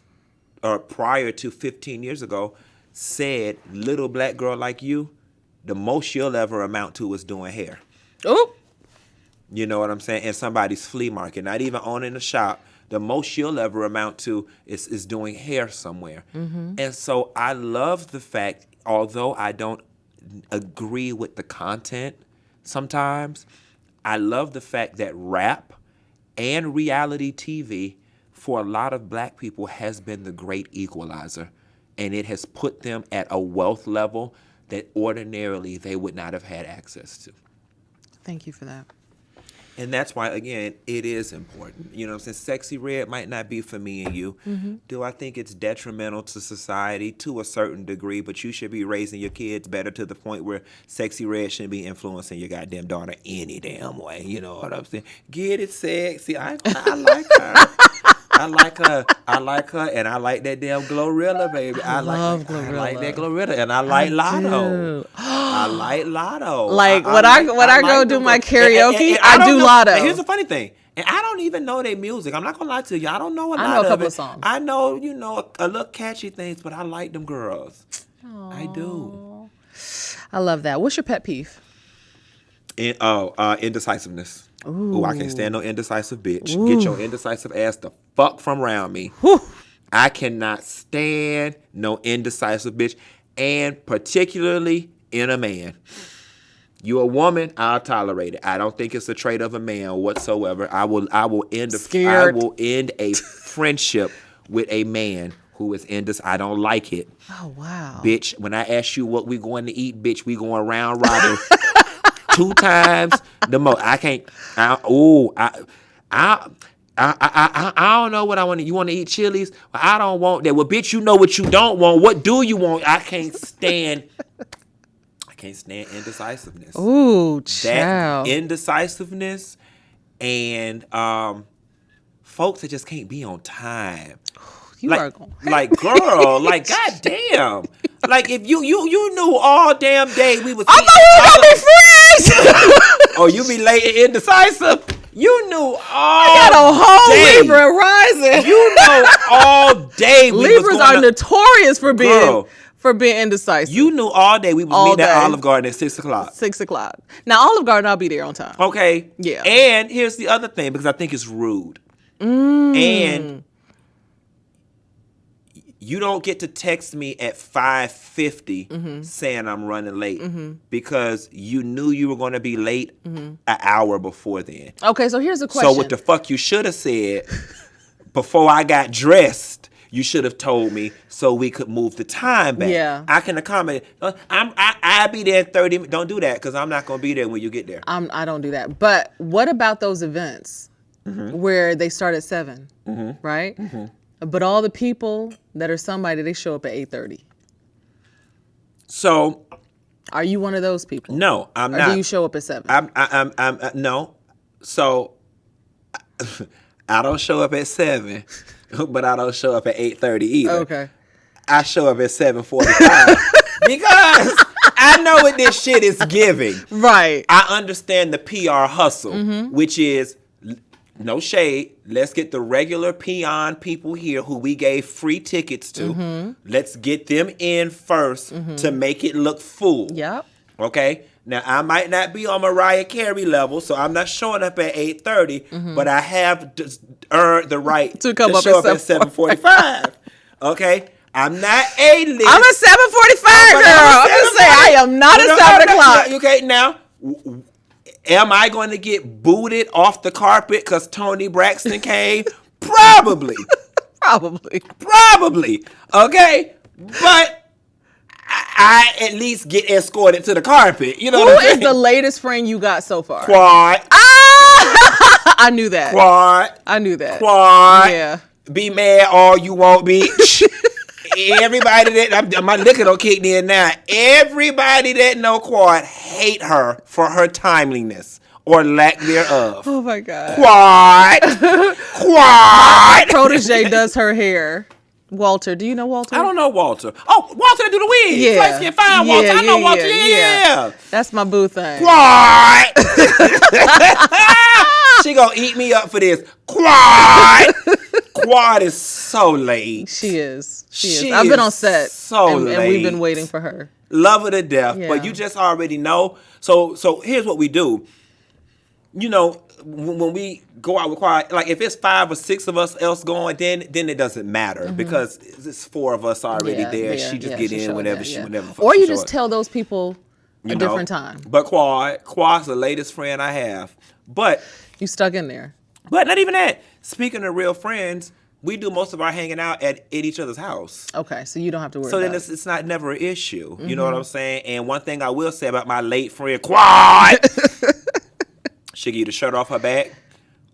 or prior to 15 years ago said, little black girl like you, the most you'll ever amount to is doing hair. Oh. You know what I'm saying? In somebody's flea market, not even owning a shop. The most you'll ever amount to is doing hair somewhere. And so I love the fact, although I don't agree with the content sometimes, I love the fact that rap and reality TV for a lot of black people has been the great equalizer. And it has put them at a wealth level that ordinarily they would not have had access to. Thank you for that. And that's why, again, it is important. You know what I'm saying? Sexy Red might not be for me and you. Do I think it's detrimental to society? To a certain degree, but you should be raising your kids better to the point where Sexy Red shouldn't be influencing your goddamn daughter any damn way. You know what I'm saying? Get it sexy. I like her. I like her, and I like that damn Glorilla, baby. I love Glorilla. I like that Glorilla, and I like Lotto. I like Lotto. Like when I go do my karaoke, I do Lotto. And here's the funny thing, and I don't even know their music. I'm not gonna lie to you. I don't know a lot of it. I know a couple of songs. I know, a little catchy things, but I like them girls. Aww. I do. I love that. What's your pet peeve? Indecisiveness. Ooh, I can't stand no indecisive bitch. Ooh. Get your indecisive ass the fuck from around me. Whew. I cannot stand no indecisive bitch, and particularly in a man. You a woman, I'll tolerate it. I don't think it's a trait of a man whatsoever. I will end a friendship with a man who is indecisive. I don't like it. Oh wow. Bitch, when I ask you what we going to eat, bitch, we going round robin 2 times the most. I can't. I don't know what I want to. You want to eat Chili's? Well, I don't want that. Well, bitch, you know what you don't want. What do you want? I can't stand indecisiveness. Ooh, child. That indecisiveness and folks that just can't be on time. You are going. Like, girl, like, goddamn. Like, if you knew all damn day we was. I thought we were gonna be friends. Oh, you be late and indecisive. You knew all I got a whole day. Libra rising. You know all day we Libras was are notorious for being indecisive. You knew all day we was meeting at Olive Garden at 6 o'clock. 6 o'clock. Now, Olive Garden, I'll be there on time. Okay. Yeah. And here's the other thing, because I think it's rude. And You don't get to text me at 5:50 saying I'm running late because you knew you were going to be late an hour before then. Okay, so here's a question. So what the fuck you should have said before I got dressed, you should have told me so we could move the time back. Yeah. I can accommodate. I'll be there in 30 minutes. Don't do that because I'm not going to be there when you get there. I don't do that. But what about those events where they start at 7, right? But all the people that are somebody, they show up at 8:30. So, are you one of those people? no, I'm Or not. do you show up at 7? I'm no. So, I don't show up at 7, but I don't show up at 8:30 either. Okay. I show up at 7:45 because I know what this shit is giving. Right. I understand the PR hustle, which is no shade. Let's get the regular peon people here who we gave free tickets to. Let's get them in first to make it look full. Yep. Okay? Now, I might not be on Mariah Carey level, so I'm not showing up at 8:30, but I have earned the right To come up show at up at 7:45. Okay? I'm not A-list. I'm at 7:45, girl. I'm just saying, I am not at 7 o'clock. Okay, now, am I going to get booted off the carpet because Tony Braxton came? Probably. Probably. Okay? But I at least get escorted to the carpet. You know what I'm Who saying? is the latest friend you got so far? Quad. I knew that. Quad. I knew that. Quad. Yeah. Be mad all you want, bitch. Everybody that my liquor don't kick in now. Everybody that know Quad hate her for her timeliness or lack thereof. Oh my God. Quad. Protege does her hair. Walter, do you know Walter? I don't know Walter. Oh, Walter that do the wig. Yeah. Light skin fine Walter. I know Walter. Yeah. That's my boo thing. Quad. She gonna eat me up for this. Quad. Quad is so late. She is. She I've been is on set. so and we've been late. waiting for her. Love her to death, Yeah. but you just already know. So here's what we do. You know, when we go out with Quad, like if it's 5 or 6 of us else going, then it doesn't matter because it's 4 of us already there. She just get in whenever she whenever. the fuck Or she you show just up. tell those people a You know? different time. But Quad's the latest friend I have. But You stuck in there. not even that. Speaking of real friends, we do most of our hanging out at each other's house. Okay, so you don't have to worry So about then it. it's not never an issue. You know what I'm saying? And one thing I will say about my late friend Quad, she give you the shirt off her back.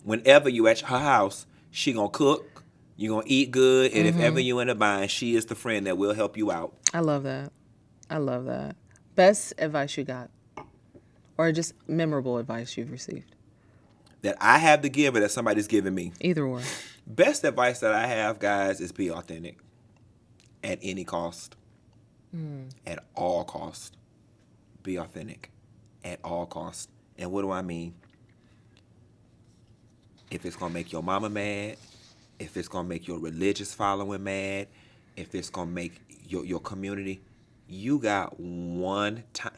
Whenever you at her house, she gonna cook. You gonna eat good, and if ever you in a bind, she is the friend that will help you out. I love that. I love that. Best advice you got? Or just memorable advice you've received? That I have to give or that somebody's giving me. Either or. Best advice that I have, guys, is be authentic at any cost. At all cost. Be authentic at all cost. And what do I mean? If it's going to make your mama mad, if it's going to make your religious following mad, if it's going to make your community, you got one time.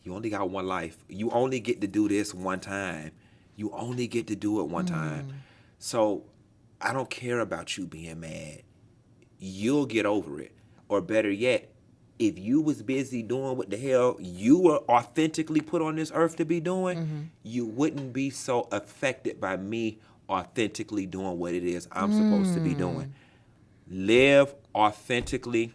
You only got one life. You only get to do this one time. You only get to do it one time. So I don't care about you being mad. You'll get over it. Or better yet, if you was busy doing what the hell you were authentically put on this earth to be doing, you wouldn't be so affected by me authentically doing what it is I'm supposed to be doing. Live authentically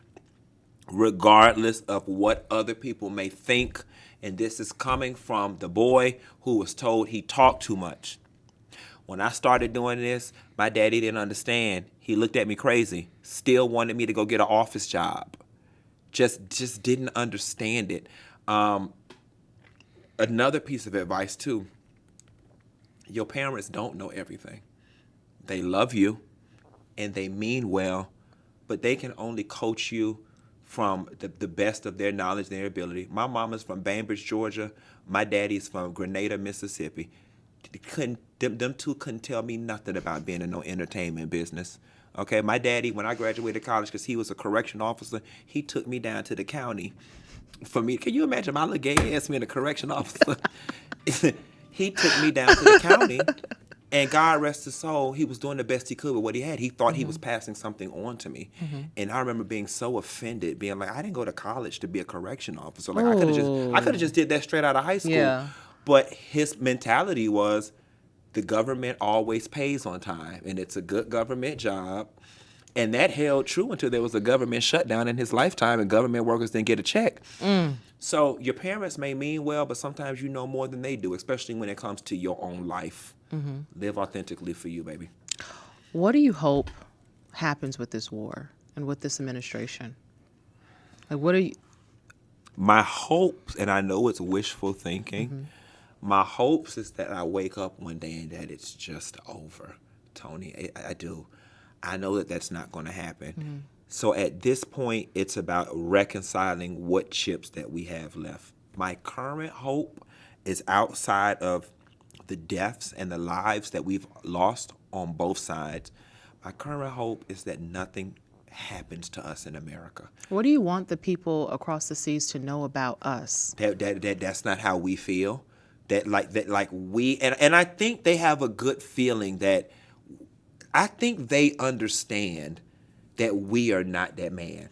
regardless of what other people may think. And this is coming from the boy who was told he talked too much. When I started doing this, my daddy didn't understand. He looked at me crazy. Still wanted me to go get an office job. Just didn't understand it. Another piece of advice too. Your parents don't know everything. They love you and they mean well, but they can only coach you from the best of their knowledge and their ability. My mama's from Bainbridge, Georgia. My daddy's from Grenada, Mississippi. Them two couldn't tell me nothing about being in no entertainment business. Okay, my daddy, when I graduated college, because he was a correction officer, he took me down to the county for me. Can you imagine my little gay ass being a correction officer? He took me down to the county And God rest his soul, he was doing the best he could with what he had. He thought he was passing something on to me. And I remember being so offended, being like, I didn't go to college to be a correction officer. Like I could have just did that straight out of high school. Yeah. But his mentality was the government always pays on time and it's a good government job. And that held true until there was a government shutdown in his lifetime and government workers didn't get a check. So your parents may mean well, but sometimes you know more than they do, especially when it comes to your own life. Live authentically for you, baby. What do you hope happens with this war and with this administration? Like, what are you? My hopes, and I know it's wishful thinking, my hopes is that I wake up one day and that it's just over, Tony. I do. I know that that's not going to happen. So at this point, it's about reconciling what chips that we have left. My current hope is outside of the deaths and the lives that we've lost on both sides. My current hope is that nothing happens to us in America. What do you want the people across the seas to know about us? That's not how we feel. Like we and I think they have a good feeling that I think they understand that we are not that man.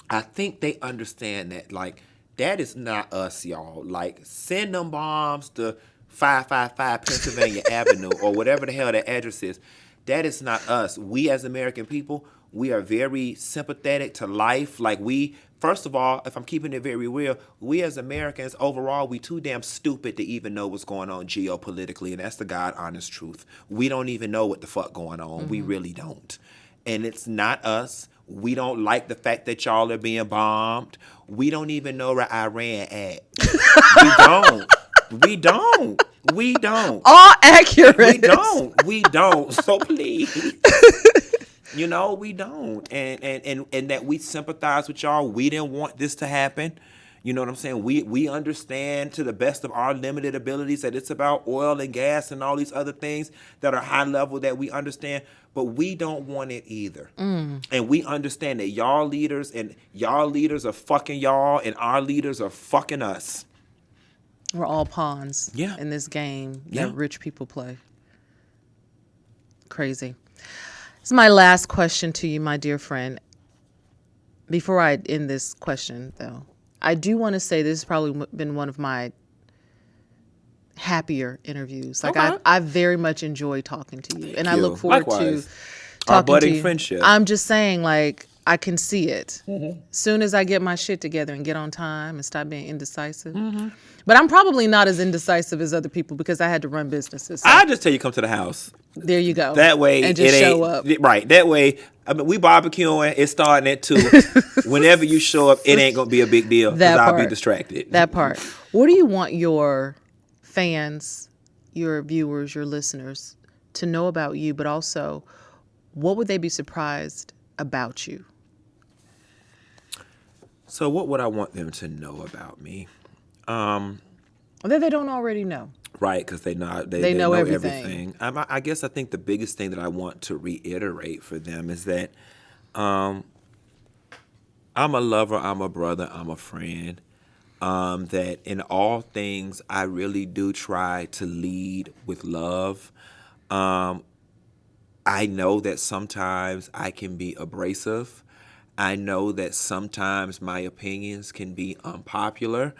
I think they understand that, like, that is not us, y'all. Like, send them bombs to 555 Pennsylvania Avenue or whatever the hell that address is. That is not us. We as American people, we are very sympathetic to life. Like, we, first of all, if I'm keeping it very real, we as Americans, overall, we too damn stupid to even know what's going on geopolitically, and that's the God honest truth. We don't even know what the fuck going on. We really don't. And it's not us. We don't like the fact that y'all are being bombed. We don't even know where Iran at. We don't. We don't. We don't. All accurate. We don't. We don't. So please. You know, we don't. And that we sympathize with y'all. We didn't want this to happen. You know what I'm saying? We understand to the best of our limited abilities that it's about oil and gas and all these other things that are high level that we understand, but we don't want it either. And we understand that y'all leaders are fucking y'all and our leaders are fucking us. We're all pawns Yeah. in this game Yeah. that rich people play. Crazy. This is my last question to you, my dear friend. Before I end this question, though, I do want to say this has probably been one of my happier interviews. Like, Okay. I've very much enjoyed talking to you. And I you. look forward Likewise. to Our talking budding to you. friendship. I'm just saying, like, I can see it. Soon as I get my shit together and get on time and stop being indecisive. But I'm probably not as indecisive as other people because I had to run businesses. So I just tell you come to the house. there you go. That way and just it show ain't up. right. That way, I mean, we barbecuing. It's starting at 2. Whenever you show up, it ain't gonna be a big deal because That I'll be part. distracted. That part. What do you want your fans, your viewers, your listeners to know about you, but also what would they be surprised about you? So, what would I want them to know about me? That they don't already know. Right, because they know know everything. I guess I think the biggest thing that I want to reiterate for them is that I'm a lover, I'm a brother, I'm a friend. That in all things, I really do try to lead with love. I know that sometimes I can be abrasive. I know that sometimes my opinions can be unpopular.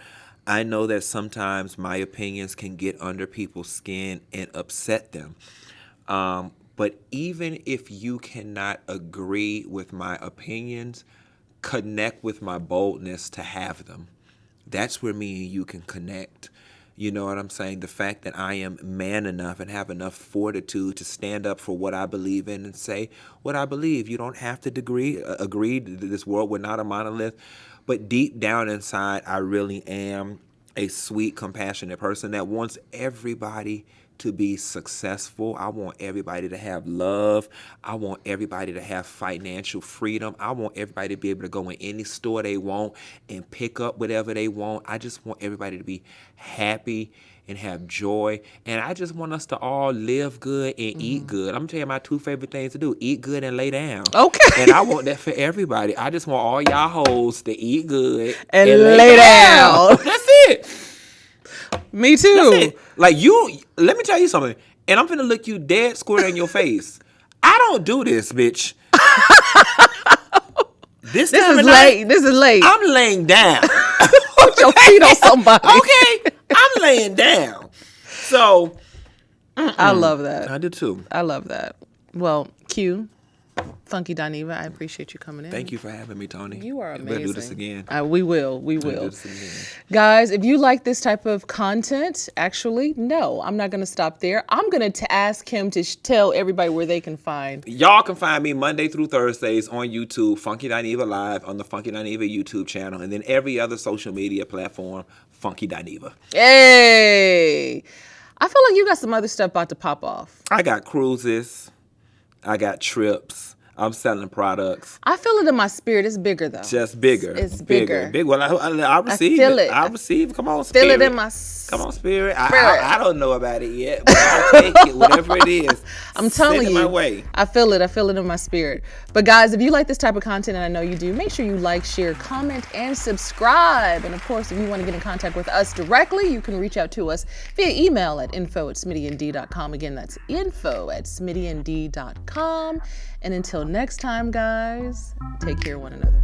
I know that sometimes my opinions can get under people's skin and upset them. But even if you cannot agree with my opinions, connect with my boldness to have them. That's where me and you can connect. You know what I'm saying? The fact that I am man enough and have enough fortitude to stand up for what I believe in and say what I believe. You don't have to agree. This world, we're not a monolith. But deep down inside, I really am a sweet, compassionate person that wants everybody to be successful. I want everybody to have love. I want everybody to have financial freedom. I want everybody to be able to go in any store they want and pick up whatever they want. I just want everybody to be happy and have joy. And I just want us to all live good and eat good. I'm telling you my 2 favorite things to do: eat good and lay down. Okay. And I want that for everybody. I just want all y'all hoes to eat good And lay down. That's it. Me too. That's it. Like, let me tell you something. and I'm finna look you dead square in your face. I don't do this, bitch. This time is of late. night, This is late. I'm laying down. Put your feet on somebody. Okay, I'm laying down. So I love that. I do too. I love that. Well, Q, Funky Dineva, I appreciate you coming in. Thank you for having me, Tony. You are amazing. Better do this again. We will. We Better will. do this again. Guys, if you like this type of content, actually, no, I'm not going to stop there. I'm going to ask him to tell everybody where they can find. Y'all can find me Monday through Thursdays on YouTube, Funky Dineva Live on the Funky Dineva YouTube channel, and then every other social media platform, Funky Dineva. Hey, I feel like you got some other stuff about to pop off. I got cruises. I got trips. I'm selling products. I feel it in my spirit. It's bigger though. Just bigger. It's bigger. Big. Well, I receive feel it. it. I receive. Come on, spirit. Feel it in my Come on, spirit. spirit. I don't know about it yet, but I'll take it, whatever it is. I'm telling Send you. it my way. I feel it. I feel it in my spirit. But guys, if you like this type of content, and I know you do, make sure you like, share, comment, and subscribe. And of course, if you want to get in contact with us directly, you can reach out to us via email at info@smittyand.com. Again, that's info@smittyand.com. And until next time, guys, take care of one another.